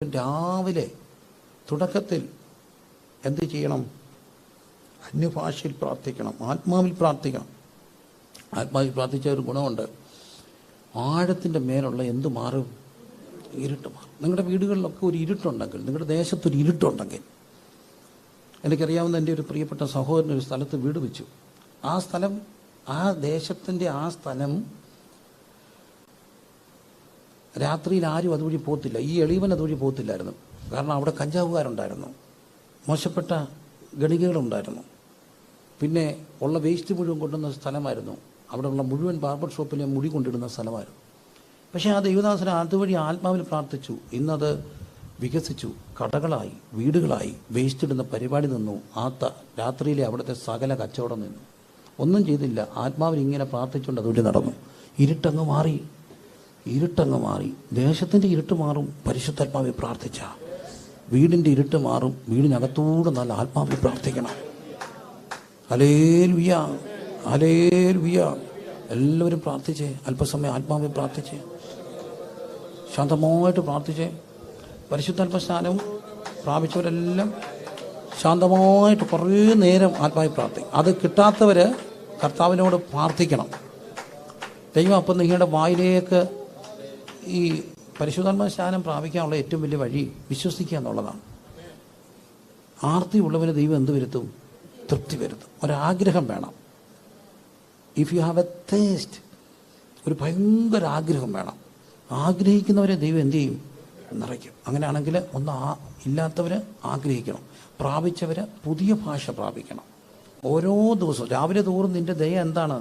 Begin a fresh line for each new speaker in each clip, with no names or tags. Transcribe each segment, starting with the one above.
രാവിലെ തുടക്കത്തിൽ എന്ത് ചെയ്യണം? അന്യഭാഷയിൽ പ്രാർത്ഥിക്കണം, ആത്മാവിൽ പ്രാർത്ഥിക്കണം. ആത്മാവിൽ പ്രാർത്ഥിച്ച ഒരു ഗുണമുണ്ട്, ആഴത്തിൻ്റെ മേലുള്ള എന്ത് മാറും? ഇരുട്ട് മാറും. നിങ്ങളുടെ വീടുകളിലൊക്കെ ഒരു ഇരുട്ടുണ്ടെങ്കിൽ, നിങ്ങളുടെ ദേശത്തൊരു ഇരുട്ടുണ്ടെങ്കിൽ, എനിക്കറിയാവുന്ന എൻ്റെ ഒരു പ്രിയപ്പെട്ട സഹോദരൻ ഒരു സ്ഥലത്ത് വീട് വെച്ചു. ആ സ്ഥലം, ആ ദേശത്തിൻ്റെ ആ സ്ഥലം രാത്രിയിൽ ആരും അതുവഴി പോകത്തില്ല. ഈ എളിവൻ അതുവഴി പോകത്തില്ലായിരുന്നു. കാരണം അവിടെ കഞ്ചാവുകാരുണ്ടായിരുന്നു, മോശപ്പെട്ട ഗണികകളുണ്ടായിരുന്നു, പിന്നെ ഉള്ള വേസ്റ്റ് മുഴുവൻ കൊണ്ടുവന്ന സ്ഥലമായിരുന്നു. അവിടെയുള്ള മുഴുവൻ ബാർബർ ഷോപ്പിലെ മുടി കൊണ്ടിടുന്ന സ്ഥലമായിരുന്നു. പക്ഷേ ആ ദൈവദാസൻ അതുവഴി ആത്മാവിൽ പ്രാർത്ഥിച്ചു. ഇന്നത് വികസിച്ചു, കടകളായി, വീടുകളായി, വേസ്റ്റ് ഇടുന്ന പരിപാടി നിന്നു. രാത്രിയിലെ അവിടുത്തെ സകല കച്ചവടം നിന്നു. ഒന്നും ചെയ്തില്ല, ആത്മാവിൽ ഇങ്ങനെ പ്രാർത്ഥിച്ചുകൊണ്ട് അതുവഴി നടന്നു. ഇരുട്ടങ്ങ് മാറി, ഇരുട്ടങ്ങ് മാറി. ദേശത്തിൻ്റെ ഇരുട്ട് മാറും പരിശുദ്ധാത്മാവിൽ പ്രാർത്ഥിച്ച. വീടിൻ്റെ ഇരുട്ട് മാറും. വീടിനകത്തൂടെ നല്ല ആത്മാവിൽ പ്രാർത്ഥിക്കണം. Hallelujah, hallelujah. എല്ലാവരും പ്രാർത്ഥിച്ചേ, അല്പസമയം ആത്മാവിൽ പ്രാർത്ഥിച്ചേ, ശാന്തമായിട്ട് പ്രാർത്ഥിച്ചേ. പരിശുദ്ധാത്മ സ്നാനവും പ്രാപിച്ചവരെല്ലാം ശാന്തമായിട്ട് കുറേ നേരം ആത്മാവിൽ പ്രാർത്ഥിക്കും. അത് കിട്ടാത്തവർ കർത്താവിനോട് പ്രാർത്ഥിക്കണം. ദൈവം അപ്പം നിങ്ങളുടെ വായിലേക്ക് ഈ പരിശുദ്ധാത്മ സ്നാനം പ്രാപിക്കാനുള്ള ഏറ്റവും വലിയ വഴി വിശ്വസിക്കുക എന്നുള്ളതാണ്. ആർത്തി ഉള്ളവന് ദൈവം എന്ത് വരുത്തും? തൃപ്തി വരുത്തും. ഒരാഗ്രഹം വേണം. If you have A taste, ഒരു ഭയങ്കര ആഗ്രഹം വേണം. ആഗ്രഹിക്കുന്നവരെ ദൈവം എന്ത് ചെയ്യും? നിറയ്ക്കും. അങ്ങനെയാണെങ്കിൽ ഇല്ലാത്തവർ ആഗ്രഹിക്കണം. പ്രാപിച്ചവർ പുതിയ ഭാഷ പ്രാപിക്കണം. ഓരോ ദിവസവും രാവിലെ തോറും നിൻ്റെ ദയ എന്താണ്?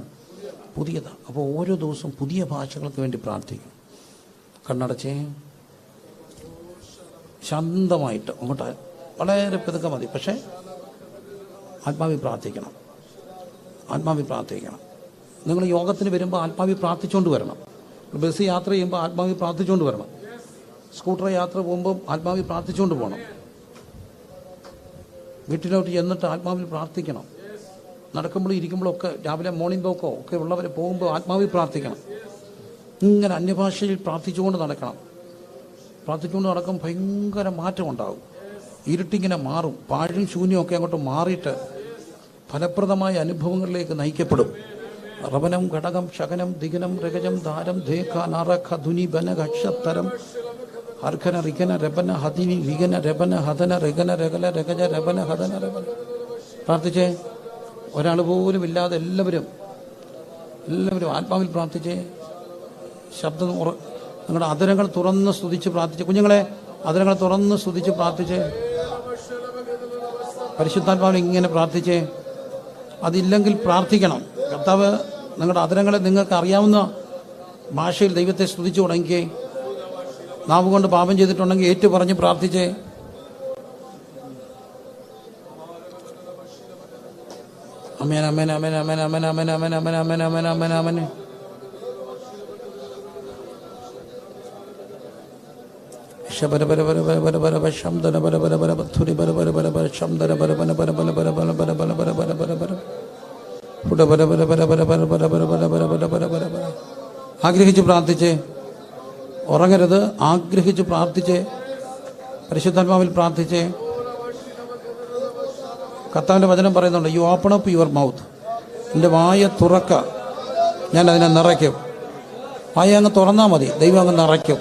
പുതിയതാണ്. അപ്പോൾ ഓരോ ദിവസവും പുതിയ ഭാഷകൾക്ക് വേണ്ടി പ്രാർത്ഥിക്കും. കണ്ണടച്ചേ, ശാന്തമായിട്ട് അങ്ങോട്ട്, വളരെ പതുക്കെ മതി, പക്ഷേ ആത്മാവിൽ പ്രാർത്ഥിക്കണം. ആത്മാവിൽ പ്രാർത്ഥിക്കണം. നിങ്ങൾ യോഗത്തിന് വരുമ്പോൾ ആത്മാവിൽ പ്രാർത്ഥിച്ചുകൊണ്ട് വരണം. ബസ് യാത്ര ചെയ്യുമ്പോൾ ആത്മാവിൽ പ്രാർത്ഥിച്ചുകൊണ്ട് വരണം. സ്കൂട്ടർ യാത്ര പോകുമ്പോൾ ആത്മാവിൽ പ്രാർത്ഥിച്ചുകൊണ്ട് പോകണം. വീട്ടിലോട്ട് ചെന്നിട്ട് ആത്മാവിൽ പ്രാർത്ഥിക്കണം. നടക്കുമ്പോഴും ഇരിക്കുമ്പോഴും ഒക്കെ, രാവിലെ മോർണിംഗ് വോക്കോ ഒക്കെ ഉള്ളവർ പോകുമ്പോൾ ആത്മാവിൽ പ്രാർത്ഥിക്കണം. ഇങ്ങനെ അന്യഭാഷയിൽ പ്രാർത്ഥിച്ചുകൊണ്ട് നടക്കണം. പ്രാർത്ഥിച്ചുകൊണ്ട് നടക്കുമ്പോൾ ഭയങ്കര മാറ്റം ഉണ്ടാകും. ഇരുട്ടിങ്ങനെ മാറും. പാഴും ശൂന്യമൊക്കെ അങ്ങോട്ട് മാറിയിട്ട് ഫലപ്രദമായ അനുഭവങ്ങളിലേക്ക് നയിക്കപ്പെടും. റവനം ഘടകം ശകനം ദിഗനം രഗജം ധാരം ധേഖ നറഖ ധുനി ബന ഘക്ഷത്തരം ഹർഖന റിഖന രബന ഹതിനി വിഗന രബന ഹതന രഗന രഗല രഗജ രബന ഹതന രബന. പ്രാർത്ഥിച്ചേ, ഒരാൾ പോലും ഇല്ലാതെ എല്ലാവരും ആത്മാവിൽ പ്രാർത്ഥിച്ചേ. ശബ്ദം നിങ്ങളുടെ അധരങ്ങൾ തുറന്ന് സ്തുതിച്ച് പ്രാർത്ഥിച്ച്. കുഞ്ഞുങ്ങളെ, അധരങ്ങൾ തുറന്ന് സ്തുതിച്ച് പ്രാർത്ഥിച്ചേ. പരിശുദ്ധാത്മാവിൽ ഇങ്ങനെ പ്രാർത്ഥിച്ചേ. അതില്ലെങ്കിൽ പ്രാർത്ഥിക്കണം. കർത്താവ് നിങ്ങളുടെ അധരങ്ങളെ നിങ്ങൾക്ക് അറിയാവുന്ന ഭാഷയിൽ ദൈവത്തെ സ്തുതിച്ചു തുടങ്ങിക്കേ. നാവ് കൊണ്ട് പാപം ചെയ്തിട്ടുണ്ടെങ്കിൽ ഏറ്റു പറഞ്ഞ് പ്രാർത്ഥിച്ചേ. അമേൻ അമേൻ അമേൻ അമേൻ അമേൻ അമേൻ അമേൻ അമേൻ അമേൻ അമേൻ അമേൻ അമേൻ. ആഗ്രഹിച്ച് പ്രാർത്ഥിച്ചേ, ഉറങ്ങരുത്. ആഗ്രഹിച്ച് പ്രാർത്ഥിച്ചേ, പരിശുദ്ധാത്മാവിൽ പ്രാർത്ഥിച്ചേ. കർത്താവിൻ്റെ വചനം പറയുന്നുണ്ട്, you open up your mouth. എൻ്റെ വായ തുറക്ക, ഞാൻ അതിനെ നിറയ്ക്കും. വായ അങ്ങ് തുറന്നാൽ മതി, ദൈവം അങ്ങ് നിറയ്ക്കും.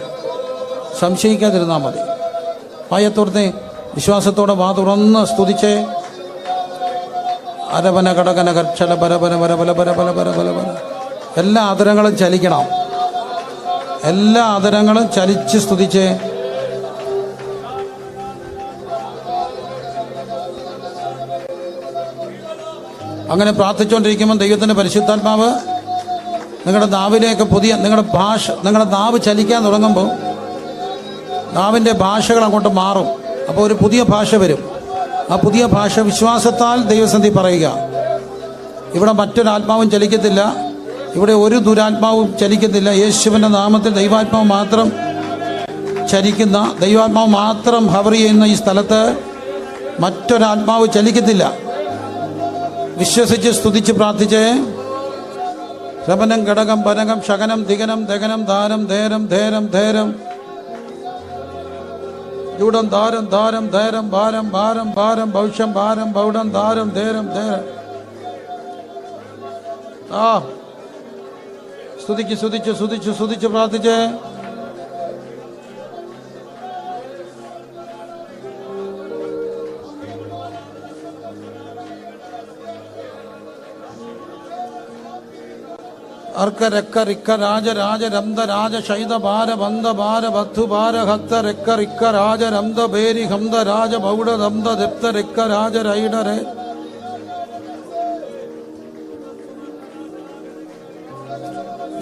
സംശയിക്കാതിരുന്നാൽ മതി. വായ തുറന്നേ, വിശ്വാസത്തോടെ വാ തുറന്ന് സ്തുതിച്ചേ. അരവന കടകന കർഷല പരപര പരപല പരപല പരപല പര. എല്ലാ ആദരങ്ങളും ചലിക്കണം. എല്ലാ ആദരങ്ങളും ചലിച്ച് സ്തുതിച്ചേ. അങ്ങനെ പ്രാർത്ഥിച്ചുകൊണ്ടിരിക്കുമ്പോൾ ദൈവത്തിൻ്റെ പരിശുദ്ധാത്മാവ് നിങ്ങളുടെ നാവിലേക്ക് നിങ്ങളുടെ നാവ് ചലിക്കാൻ തുടങ്ങുമ്പോൾ നാവിൻ്റെ ഭാഷകൾ അങ്ങോട്ട് മാറും. അപ്പോൾ ഒരു പുതിയ ഭാഷ വരും. ആ പുതിയ ഭാഷ വിശ്വാസത്താൽ ദൈവസന്ധി പറയുക. ഇവിടെ മറ്റൊരാത്മാവും ചലിക്കത്തില്ല. ഇവിടെ ഒരു ദുരാത്മാവും ചലിക്കത്തില്ല. യേശുവിൻ്റെ നാമത്തിൽ ദൈവാത്മാവ് മാത്രം ചലിക്കുന്ന, ദൈവാത്മാവ് മാത്രം ഹവർ ചെയ്യുന്ന ഈ സ്ഥലത്ത് മറ്റൊരാത്മാവ് ചലിക്കത്തില്ല. വിശ്വസിച്ച് സ്തുതിച്ച് പ്രാർത്ഥിച്ചേ. രമനം ഘടകം പനകം ശകനം ദിഗനം ദഗനം ധാരം ധേരം ധേരം ധേരം ജൂഡം ധാരം ധാരം ധേരം ഭാരം ഭാരം ഭാരം ഭവിഷ്യം ഭാരം ബൗഡം ധാരം ധേരം ധേരം. ആ സ്തുതിച്ച് സ്തുതിച്ച് സ്തുതിച്ച് സ്തുതിച്ച് പ്രാർത്ഥിച്ചേ. അർക്ക രക്ക റിക്ക രാജ രാജ രന്ത രാജ ശൈത ഭാര ബന്ധ ഭാര ബദ്ധു ഭാര ഹത്ത രക്ക റിക്ക രാജ രന്ത ഭേരി ഹംദ രാജ ബൗഡ ദന്ത ദപ്ത രക്ക രാജ രൈഡരെ.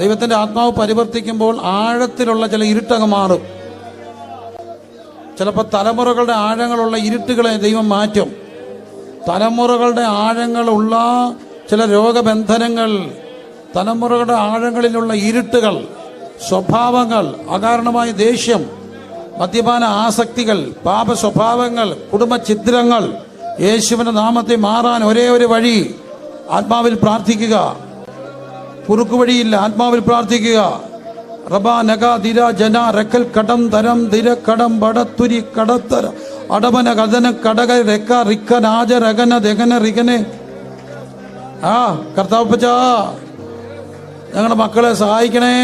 ദൈവത്തിന്റെ ആത്മാവ് പരിവർത്തിക്കുമ്പോൾ ആഴത്തിലുള്ള ചില ഇരുട്ടങ്ങ് മാറും. ചിലപ്പോൾ തലമുറകളുടെ ആഴങ്ങളുള്ള ഇരുട്ടുകളെ ദൈവം മാറ്റും. തലമുറകളുടെ ആഴങ്ങളുള്ള ചില രോഗബന്ധനങ്ങൾ, തലമുറകളുടെ ആഴങ്ങളിലുള്ള ഇരുട്ടുകൾ, സ്വഭാവങ്ങൾ, അകാരണമായ ദേഷ്യം, മദ്യപാന ആസക്തികൾ, പാപ സ്വഭാവങ്ങൾ, കുടുംബ ഛിദ്രങ്ങൾ യേശുവിന്റെ നാമത്തിൽ മാറാൻ ഒരേ ഒരു വഴി ആത്മാവിൽ പ്രാർത്ഥിക്കുക. കുറുക്കുവഴിയില്ല, ആത്മാവിൽ പ്രാർത്ഥിക്കുക. റബ നഗ ദിര ജന റക്കൽ കടം തരം ദിര കടം ബടത്തുരി കടത്തര അടമന കഥന കടക രക്ക റിക്ക രാജ രകന ദഗന റികനെ. ആ കർത്താവപ്പച്ച, ഞങ്ങളുടെ മക്കളെ സഹായിക്കണേ,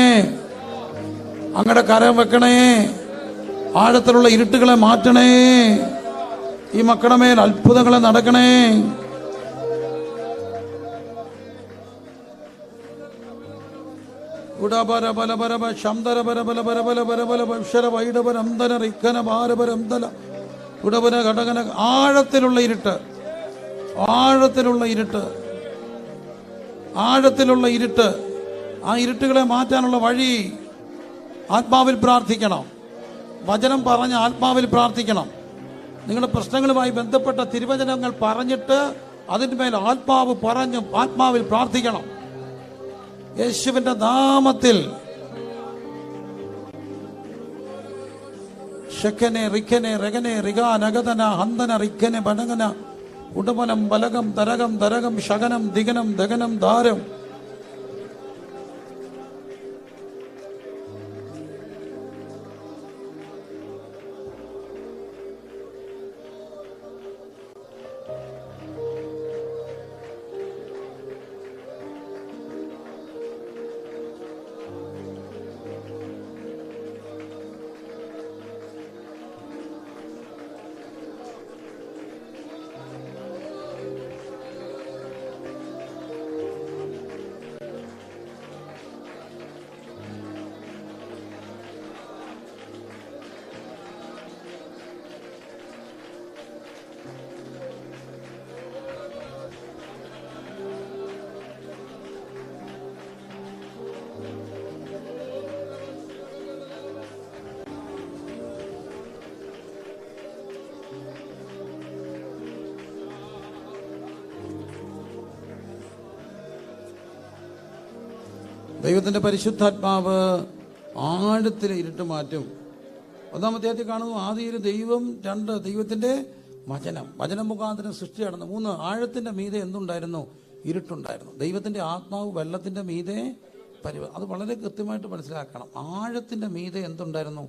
അങ്ങടെ കരം വെക്കണേ, ആഴത്തിലുള്ള ഇരുട്ടുകളെ മാറ്റണേ, ഈ മക്കളുടെ മേൽ അത്ഭുതങ്ങളെ നടക്കണേ. ആഴത്തിലുള്ള ഇരുട്ട്, ആഴത്തിലുള്ള ഇരുട്ട്, ആഴത്തിലുള്ള ഇരുട്ട്. ആ ഇരുട്ടുകളെ മാറ്റാനുള്ള വഴി ആത്മാവിൽ പ്രാർത്ഥിക്കണം. വചനം പറഞ്ഞ് ആത്മാവിൽ പ്രാർത്ഥിക്കണം. നിങ്ങളുടെ പ്രശ്നങ്ങളുമായി ബന്ധപ്പെട്ട തിരുവചനങ്ങൾ പറഞ്ഞിട്ട് അതിന്മേൽ ആത്മാവ് പറഞ്ഞു ആത്മാവിൽ പ്രാർത്ഥിക്കണം. യേശുവിന്റെ നാമത്തിൽ ഷെക്കനെ റിക്കനെ രഗനെ റിഗ നഗതന ഹന്തന റിക്കനെ ബനഗന ഉടമനം ബലകം തരകം തരകം ശകനം ദിഗനം ദഗനം ധാരം. ദൈവത്തിന്റെ പരിശുദ്ധാത്മാവ് ആഴത്തിൽ ഇരുട്ട് മാറ്റും. ഒന്നാമത്തെ അധ്യായത്തിൽ കാണുന്നു, ആദിയിൽ ദൈവം, 2 ദൈവത്തിന്റെ വചനം, വചനം മുഖാന്തരം സൃഷ്ടി നടന്നു. 3 ആഴത്തിന്റെ മീതെ എന്തുണ്ടായിരുന്നു? ഇരുട്ടുണ്ടായിരുന്നു. ദൈവത്തിന്റെ ആത്മാവ് വെള്ളത്തിന്റെ മീതെ അത് വളരെ കൃത്യമായിട്ട് മനസ്സിലാക്കണം. ആഴത്തിന്റെ മീതെ എന്തുണ്ടായിരുന്നു?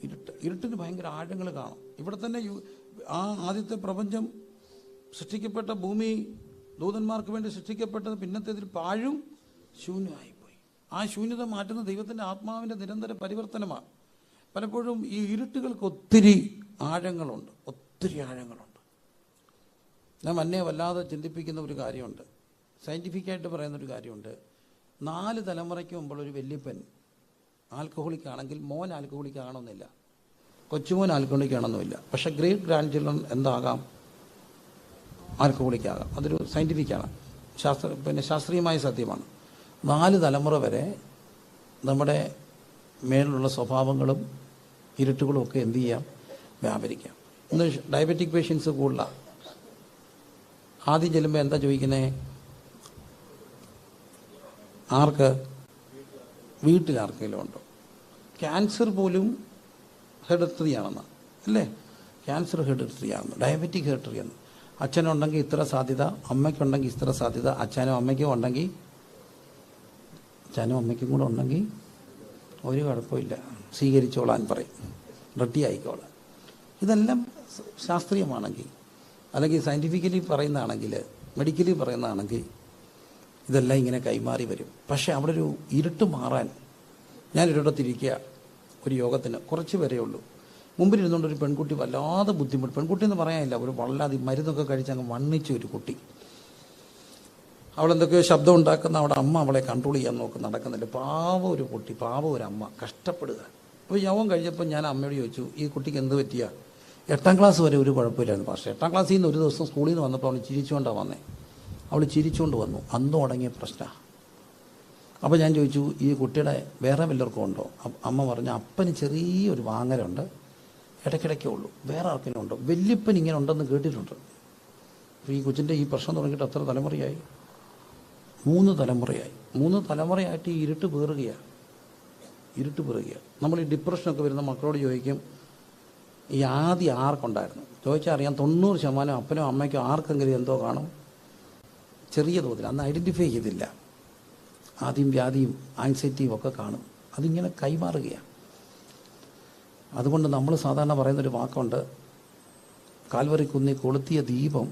ഇരുട്ട്. ഇരുട്ടിന് ഭയങ്കര ആഴങ്ങൾ കാണും. ഇവിടെ തന്നെ ആ ആദ്യത്തെ പ്രപഞ്ചം സൃഷ്ടിക്കപ്പെട്ട ഭൂമി ദൂതന്മാർക്ക് വേണ്ടി സൃഷ്ടിക്കപ്പെട്ടത് പിന്നത്തേതിൽ പാഴും ശൂന്യമായിപ്പോയി. ആ ശൂന്യത മാറ്റുന്ന ദൈവത്തിന്റെ ആത്മാവിന്റെ നിരന്തര പരിവർത്തനമാണ്. പലപ്പോഴും ഈ ഇരുട്ടുകൾക്ക് ഒത്തിരി ആഴങ്ങളുണ്ട്, ഒത്തിരി ആഴങ്ങളുണ്ട്. ഞാൻ മന്നെ വല്ലാതെ ചിന്തിപ്പിക്കുന്ന ഒരു കാര്യമുണ്ട്, സയൻറ്റിഫിക്കായിട്ട് പറയുന്നൊരു കാര്യമുണ്ട്. 4 തലമുറയ്ക്ക് മുമ്പുള്ള ഒരു വല്യപ്പൻ ആൽക്കഹോളിക് ആണെങ്കിൽ മോൻ ആൽക്കഹോളിക് ആകണമെന്നില്ല, കൊച്ചുമോൻ ആൽക്കഹോളിക് ആണെന്നുമില്ല. പക്ഷെ ഗ്രേറ്റ് ഗ്രാൻഡ് ചിൽഡ്രൻ എന്താകാം? ആൽക്കഹോളിക് ആകാം. അതൊരു സയൻറ്റിഫിക്കാണ്, ശാസ്ത്രീയമായ സത്യമാണ്. 4 തലമുറ വരെ നമ്മുടെ മേലുള്ള സ്വഭാവങ്ങളും ഇരുട്ടുകളും ഒക്കെ എന്ത് ചെയ്യാം? വ്യാപരിക്കാം. ഇന്ന് ഡയബറ്റിക് പേഷ്യൻസ് കൂടുതലാണ്. ആദ്യം ചെല്ലുമ്പോൾ എന്താ ചോദിക്കുന്നേ? ആർക്ക്? വീട്ടിലാർക്കെങ്കിലും ഉണ്ടോ? ക്യാൻസർ പോലും ഹെറിഡിറ്ററി ആണെന്ന്, അല്ലേ? ക്യാൻസർ ഹെറിഡിറ്ററി ആണെന്ന്, ഡയബറ്റിക് ഹെറിഡിറ്ററി ആണ്. അച്ഛനുണ്ടെങ്കിൽ ഇത്ര സാധ്യത, അമ്മയ്ക്കുണ്ടെങ്കിൽ ഇത്ര സാധ്യത, അച്ഛനും അമ്മയ്ക്കും ഉണ്ടെങ്കിൽ, അച്ഛനും അമ്മയ്ക്കും കൂടെ ഉണ്ടെങ്കിൽ ഒരു കുഴപ്പമില്ല, സ്വീകരിച്ചോളാൻ പറയും, റെഡി ആയിക്കോളാൻ. ഇതെല്ലാം ശാസ്ത്രീയമാണെങ്കിൽ, അല്ലെങ്കിൽ സയൻറ്റിഫിക്കലി പറയുന്നതാണെങ്കിൽ, മെഡിക്കലി പറയുന്നതാണെങ്കിൽ ഇതെല്ലാം ഇങ്ങനെ കൈമാറി വരും. പക്ഷേ അവിടെ ഒരു ഇരുട്ട് മാറാൻ, ഞാനൊരിടത്തിരിക്കുക ഒരു യോഗത്തിന്, കുറച്ച് പേരേ ഉള്ളൂ. മുമ്പിലിരുന്നുകൊണ്ട് ഒരു പെൺകുട്ടി വല്ലാതെ ബുദ്ധിമുട്ട്, പെൺകുട്ടി എന്ന് പറയാനില്ല, ഒരു വല്ലാതെ മരുന്നൊക്കെ കഴിച്ച് അങ്ങ് വണ്ണിച്ച ഒരു കുട്ടി. അവളെന്തൊക്കെയോ ശബ്ദം ഉണ്ടാക്കുന്ന അവിടെ അമ്മ അവളെ കൺട്രോൾ ചെയ്യാൻ നോക്കും, നടക്കുന്നില്ല. പാവം ഒരു കുട്ടി, പാവം ഒരു അമ്മ കഷ്ടപ്പെടുക. അപ്പോൾ യോഗം കഴിഞ്ഞപ്പോൾ ഞാൻ അമ്മയോട് ചോദിച്ചു, ഈ കുട്ടിക്ക് എന്ത് പറ്റിയാ? 8ാം ക്ലാസ് വരെ ഒരു കുഴപ്പമില്ലായിരുന്നു. പക്ഷേ 8ാം ക്ലാസ്സിൽ നിന്ന് ഒരു ദിവസം സ്കൂളിൽ നിന്ന് വന്നപ്പോൾ അവൾ ചിരിച്ചുകൊണ്ടാണ് വന്നേ. അവൾ ചിരിച്ചുകൊണ്ട് വന്നു, അന്ന് തുടങ്ങിയ പ്രശ്നമാണ്. അപ്പോൾ ഞാൻ ചോദിച്ചു, ഈ കുട്ടിയുടെ വേറെ വല്ലവർക്കും ഉണ്ടോ? അമ്മ പറഞ്ഞു, അപ്പന് ചെറിയൊരു വാങ്ങലുണ്ട്, ഇടയ്ക്കിടയ്ക്കേ ഉള്ളൂ, വേറെ ആർക്കെങ്കിലും ഉണ്ടോ? വല്യപ്പൻ ഇങ്ങനെ ഉണ്ടെന്ന് കേട്ടിട്ടുണ്ട്. അപ്പോൾ ഈ കൊച്ചിൻ്റെ ഈ പ്രശ്നം തുടങ്ങിയിട്ട് എത്ര തലമുറയായി? 3 തലമുറയായി. 3 തലമുറയായിട്ട് ഈ ഇരുട്ട് പേറുകയാണ്. നമ്മൾ ഈ ഡിപ്രഷനൊക്കെ വരുന്ന മക്കളോട് ചോദിക്കും, ഈ ആദ്യം ആർക്കുണ്ടായിരുന്നു ചോദിച്ചാൽ അറിയാം, 90% അപ്പനും അമ്മയ്ക്കും ആർക്കെങ്കിലും എന്തോ കാണും, ചെറിയ തോതിൽ. അന്ന് ഐഡൻറ്റിഫൈ ചെയ്തില്ല. ആദ്യം വ്യാധിയും ആൻസൈറ്റിയും ഒക്കെ കാണും. അതിങ്ങനെ കൈമാറുകയാണ്. അതുകൊണ്ട് നമ്മൾ സാധാരണ പറയുന്നൊരു വാക്കുണ്ട്, കാൽവറി കുന്നി കൊളുത്തിയ ദീപം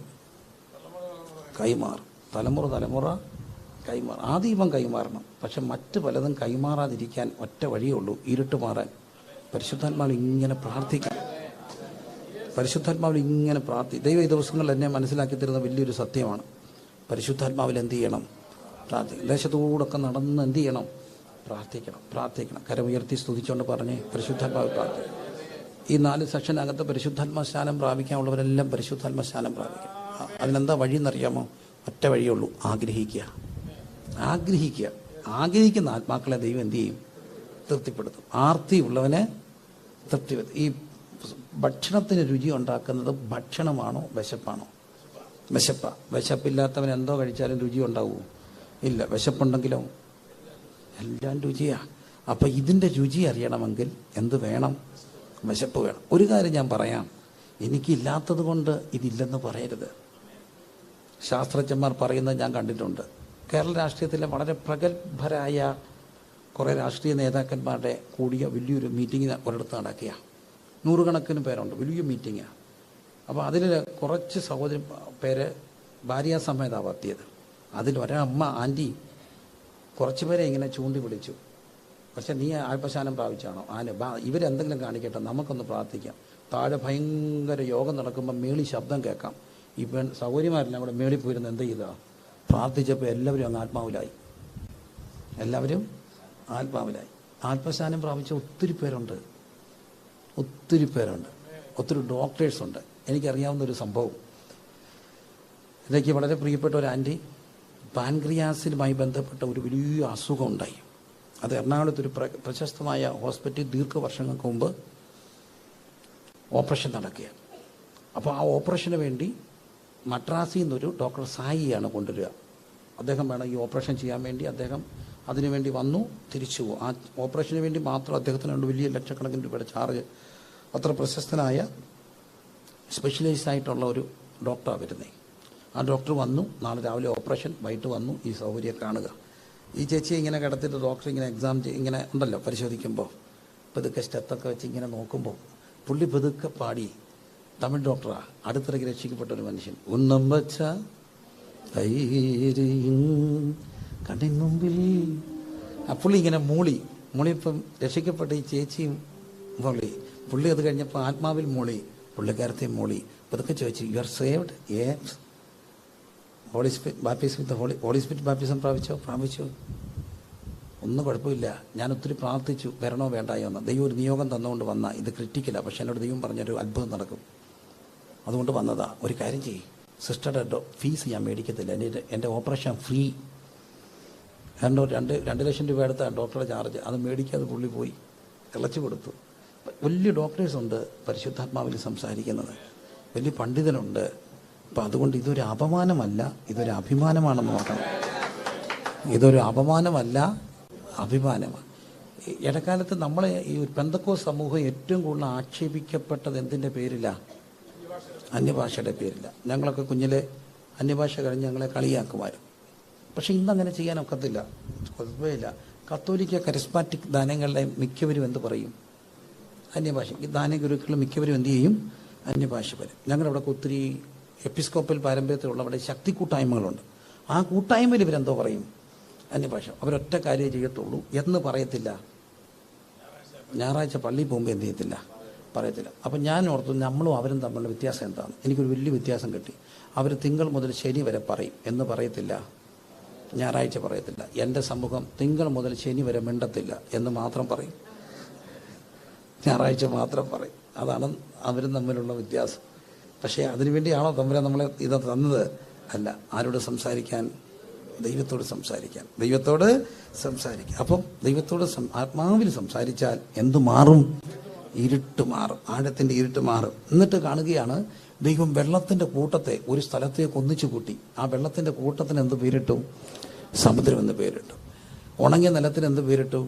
കൈമാറും. തലമുറ കൈമാറും. ആ ദീപം കൈമാറണം. പക്ഷെ മറ്റ് പലതും കൈമാറാതിരിക്കാൻ ഒറ്റ വഴിയേ ഉള്ളൂ, ഇരുട്ട് മാറാൻ. പരിശുദ്ധാത്മാവിൽ ഇങ്ങനെ പ്രാർത്ഥിക്കണം. ദൈവം ഈ ദിവസങ്ങളിൽ എന്നെ മനസ്സിലാക്കി തരുന്ന വലിയൊരു സത്യമാണ്. പരിശുദ്ധാത്മാവിൽ എന്ത് ചെയ്യണം? പ്രാർത്ഥിക്കണം. ദേശത്തൂടൊക്കെ നടന്ന് എന്ത് ചെയ്യണം? പ്രാർത്ഥിക്കണം. കരമുയർത്തി സ്തുതിച്ചുകൊണ്ട് പറഞ്ഞ് പരിശുദ്ധാത്മാവ് പ്രാർത്ഥിക്കണം. ഈ 4 സെക്ഷനകത്ത് പരിശുദ്ധാത്മ സ്നാനം പ്രാപിക്കാനുള്ളവരെല്ലാം പരിശുദ്ധാത്മ സ്നാനം പ്രാപിക്കും. അതിനെന്താ വഴിയെന്നറിയാമോ? ഒറ്റ വഴിയുള്ളൂ, ആഗ്രഹിക്കുന്ന ആത്മാക്കളെ ദൈവം എന്ത് ചെയ്യും? തൃപ്തിപ്പെടുത്തും. ആർത്തിയുള്ളവനെ തൃപ്തിപ്പെടുത്തും. ഈ ഭക്ഷണത്തിന് രുചി ഉണ്ടാക്കുന്നത് ഭക്ഷണമാണോ വിശപ്പാണോ? വിശപ്പില്ലാത്തവൻ എന്തോ കഴിച്ചാലും രുചി ഉണ്ടാവുമോ? ഇല്ല. വിശപ്പുണ്ടെങ്കിലോ എല്ലാം രുചിയാണ്. അപ്പം ഇതിൻ്റെ രുചി അറിയണമെങ്കിൽ എന്ത് വേണം? വിശപ്പ് വേണം. ഒരു കാര്യം ഞാൻ പറയാം, എനിക്കില്ലാത്തത് കൊണ്ട് ഇതില്ലെന്ന് പറയരുത്. ശാസ്ത്രജ്ഞന്മാർ പറയുന്നത് ഞാൻ കണ്ടിട്ടുണ്ട്. കേരള രാഷ്ട്രീയത്തിലെ വളരെ പ്രഗത്ഭരായ കുറേ രാഷ്ട്രീയ നേതാക്കന്മാരുടെ കൂടിയ വലിയൊരു മീറ്റിംഗ് ഒരിടത്ത് നടക്കുക. 100 കണക്കിന് പേരുണ്ട്, വലിയ മീറ്റിങ്ങാണ്. അപ്പോൾ അതിൽ കുറച്ച് സഹോദരി പേര് ഭാര്യാസമേതാവാണ് എത്തിയത്. അതിൽ ഒരമ്മ ആൻറ്റി കുറച്ച് പേരെ ഇങ്ങനെ ചൂണ്ടി വിളിച്ചു, പക്ഷെ നീ ആത്മശാനം പ്രാപിച്ചാണോ? ഇവരെന്തെങ്കിലും കാണിക്കട്ടെ, നമുക്കൊന്ന് പ്രാർത്ഥിക്കാം. താഴെ ഭയങ്കര യോഗം നടക്കുമ്പോൾ മേളി ശബ്ദം കേൾക്കാം. ഈ സൗകര്യമാരെല്ലാം കൂടെ മേളിൽ പോയിരുന്ന് എന്ത് ചെയ്താ? പ്രാർത്ഥിച്ചപ്പോൾ എല്ലാവരും അങ്ങ് ആത്മാവിലായി. ആത്മശാനം പ്രാപിച്ച ഒത്തിരി പേരുണ്ട്. ഒത്തിരി ഡോക്ടേഴ്സുണ്ട്. എനിക്കറിയാവുന്നൊരു സംഭവം, ഇതൊക്കെ വളരെ പ്രിയപ്പെട്ട ഒരു ആൻറ്റി പാൻക്രിയാസിലുമായി ബന്ധപ്പെട്ട ഒരു വലിയ അസുഖം ഉണ്ടായി. അത് എറണാകുളത്തൊരു പ്രശസ്തമായ ഹോസ്പിറ്റൽ ദീർഘവർഷങ്ങൾക്ക് മുമ്പ് ഓപ്പറേഷൻ നടക്കുക. അപ്പോൾ ആ ഓപ്പറേഷന് വേണ്ടി മദ്രാസിൽ നിന്നൊരു ഡോക്ടർ സായിയാണ് കൊണ്ടുവരിക. അദ്ദേഹം വേണം ഈ ഓപ്പറേഷൻ ചെയ്യാൻ വേണ്ടി. അദ്ദേഹം അതിനുവേണ്ടി വന്നു, തിരിച്ചു പോകും. ആ ഓപ്പറേഷന് വേണ്ടി മാത്രം അദ്ദേഹത്തിനുണ്ട് വലിയ ലക്ഷക്കണക്കിന് രൂപയുടെ ചാർജ്. അത്ര പ്രശസ്തനായ സ്പെഷ്യലൈസ്ഡ് ആയിട്ടുള്ള ഒരു ഡോക്ടറാണ് വരുന്നത്. ആ ഡോക്ടർ വന്നു, നാളെ രാവിലെ ഓപ്പറേഷൻ, വൈകിട്ട് വന്നു ഈ സൗകര്യം കാണുക. ഈ ചേച്ചിയെ ഇങ്ങനെ കിടത്തിയിട്ട് ഡോക്ടർ ഇങ്ങനെ ഇങ്ങനെ ഉണ്ടല്ലോ പരിശോധിക്കുമ്പോൾ പതുക്കെ സ്റ്റെത്തൊക്കെ വെച്ച് ഇങ്ങനെ നോക്കുമ്പോൾ പുള്ളി പതുക്കെ പാടി. തമിഴ് ഡോക്ടറാണ്, അടുത്തിടയ്ക്ക് രക്ഷിക്കപ്പെട്ട ഒരു മനുഷ്യൻ. ഉന്നം വച്ച കണ്ണിൻ മുമ്പിൽ ആ പുള്ളി ഇങ്ങനെ മൂളിയിപ്പം രക്ഷിക്കപ്പെട്ട ഈ ചേച്ചിയും പുള്ളി അത് കഴിഞ്ഞപ്പോൾ ആത്മാവിൽ മൂളി, പുള്ളിക്കാരത്തെയും മൂളി. പതുക്കെ ചോദിച്ചു, you are saved? Yes. Holy spirit baptism പ്രാപിച്ചോ? ഒന്നും കുഴപ്പമില്ല. ഞാൻ ഒത്തിരി പ്രാർത്ഥിച്ചു, വരണോ വേണ്ടായോ എന്ന്. ദൈവം ഒരു നിയോഗം തന്നുകൊണ്ട് വന്ന ഇത് ക്രിറ്റിക്കലാണ്. പക്ഷെ എന്നോട് ദൈവം പറഞ്ഞൊരു അത്ഭുതം നടക്കും, അതുകൊണ്ട് വന്നതാ. ഒരു കാര്യം ചെയ്യും, സിസ്റ്ററുടെ ഫീസ് ഞാൻ മേടിക്കത്തില്ല, എൻ്റെ ഓപ്പറേഷൻ ഫ്രീ. 2 ലക്ഷം രൂപ എടുത്ത ഡോക്ടറുടെ ചാർജ്, അത് മേടിക്കാതെ പുള്ളി പോയി ഇളച്ചു കൊടുത്തു. വലിയ ഡോക്ടേഴ്സുണ്ട് പരിശുദ്ധാത്മാവിൽ സംസാരിക്കുന്നത്, വലിയ പണ്ഡിതനുണ്ട്. അപ്പം അതുകൊണ്ട് ഇതൊരു അപമാനമല്ല, ഇതൊരു അഭിമാനമാണെന്ന് നോക്കണം. ഇതൊരു അപമാനമല്ല, അഭിമാനമാണ്. ഇടക്കാലത്ത് നമ്മളെ ഈ പെന്തക്കോസ്ത് സമൂഹം ഏറ്റവും കൂടുതൽ ആക്ഷേപിക്കപ്പെട്ടത് എന്തിൻ്റെ പേരിലാണ്? അന്യഭാഷയുടെ പേരില്ല. ഞങ്ങളൊക്കെ കുഞ്ഞിലെ അന്യഭാഷ കഴിഞ്ഞ് ഞങ്ങളെ കളിയാക്കുമായിരുന്നു. പക്ഷെ ഇന്നങ്ങനെ ചെയ്യാനൊക്കത്തില്ല, കുഴപ്പമില്ല. കത്തോലിക്ക കരിസ്മാറ്റിക് ദാനങ്ങളുടെ മിക്കവരും എന്ത് പറയും? അന്യഭാഷ. ഈ ദാനഗുരുക്കൾ മിക്കവരും എന്ത് ചെയ്യും? അന്യഭാഷ വരും. ഞങ്ങളുടെ അവിടെ ഒത്തിരി എപ്പിസ്കോപ്പൽ പാരമ്പര്യത്തിലുള്ളവിടെ ശക്തി കൂട്ടായ്മകളുണ്ട്. ആ കൂട്ടായ്മയിൽ ഇവരെന്തോ പറയും? അന്യഭാഷ. അവരൊറ്റ കാര്യം ചെയ്യത്തുള്ളൂ എന്ന് പറയത്തില്ല. ഞായറാഴ്ച പള്ളിയിൽ പോകുമ്പോൾ എന്ത് ചെയ്യത്തില്ല? പറയത്തില്ല. അപ്പം ഞാൻ ഓർത്തു നമ്മളും അവരും തമ്മിലുള്ള വ്യത്യാസം എന്താണ്? എനിക്കൊരു വലിയ വ്യത്യാസം കിട്ടി. അവർ തിങ്കൾ മുതൽ ശനി വരെ പറയും എന്ന് പറയത്തില്ല, ഞായറാഴ്ച പറയത്തില്ല. എൻ്റെ സമൂഹം തിങ്കൾ മുതൽ ശനി വരെ മിണ്ടത്തില്ല എന്ന് മാത്രം പറയും, ഞായറാഴ്ച മാത്രം പറയും. അതാണ് അവരും തമ്മിലുള്ള വ്യത്യാസം. പക്ഷേ അതിനുവേണ്ടിയാണോ തമ്മിലെ നമ്മളെ ഇത് തന്നത്? അല്ല. ആരോട് സംസാരിക്കാൻ? ദൈവത്തോട് സംസാരിക്കാൻ. ദൈവത്തോട് സംസാരിക്കാം. അപ്പം ദൈവത്തോട് ആത്മാവിൽ സംസാരിച്ചാൽ എന്തു മാറും? ഇരുട്ട് മാറും, ആഴത്തിൻ്റെ ഇരുട്ട് മാറും. എന്നിട്ട് കാണുകയാണ് ദൈവം വെള്ളത്തിൻ്റെ കൂട്ടത്തെ ഒരു സ്ഥലത്തേക്ക് ഒന്നിച്ചു കൂട്ടി. ആ വെള്ളത്തിൻ്റെ കൂട്ടത്തിന് എന്ത് പേരിട്ടു? സമുദ്രം എന്ന് പേരിട്ടു. ഉണങ്ങിയ നിലത്തിന് എന്ത് പേരിട്ടു?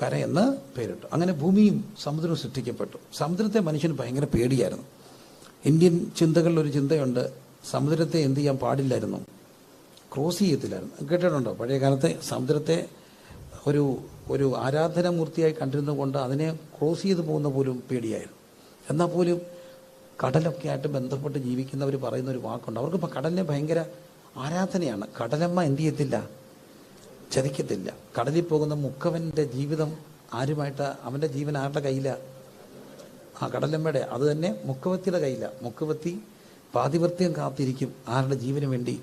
കര എന്ന് പേരിട്ടു. അങ്ങനെ ഭൂമിയും സമുദ്രവും സൃഷ്ടിക്കപ്പെട്ടു. സമുദ്രത്തെ മനുഷ്യന് ഭയങ്കര പേടിയായിരുന്നു. ഇന്ത്യൻ ചിന്തകളിലൊരു ചിന്തയുണ്ട്, സമുദ്രത്തെ എന്ത് ചെയ്യാൻ പാടില്ലായിരുന്നു? ക്രോസ് ചെയ്യത്തില്ലായിരുന്നു. കേട്ടിട്ടുണ്ടോ? പഴയ കാലത്തെ സമുദ്രത്തെ ഒരു ആരാധനാമൂർത്തിയായി കണ്ടിരുന്നതുകൊണ്ട് അതിനെ ക്രോസ് ചെയ്ത് പോകുന്ന പോലും പേടിയായിരുന്നു. എന്നാൽ പോലും കടലൊക്കെ ആയിട്ട് ബന്ധപ്പെട്ട് ജീവിക്കുന്നവർ പറയുന്ന ഒരു വാക്കുണ്ട്. അവർക്കിപ്പോൾ കടലിനെ ഭയങ്കര ആരാധനയാണ്. കടലമ്മ എന്ത് ചെയ്യത്തില്ല? ചതിക്കത്തില്ല. കടലിൽ പോകുന്ന മുക്കവൻ്റെ ജീവിതം ആരുമായിട്ട്? അവൻ്റെ ജീവൻ ആരുടെ കയ്യിലാണ്? ആ കടലമ്മയുടെ. അത് തന്നെ മുക്കവത്തിയുടെ കയ്യിലാണ്. മുക്കവത്തി പാതിവൃത്യം കാത്തിരിക്കും ആരുടെ ജീവന് വേണ്ടി?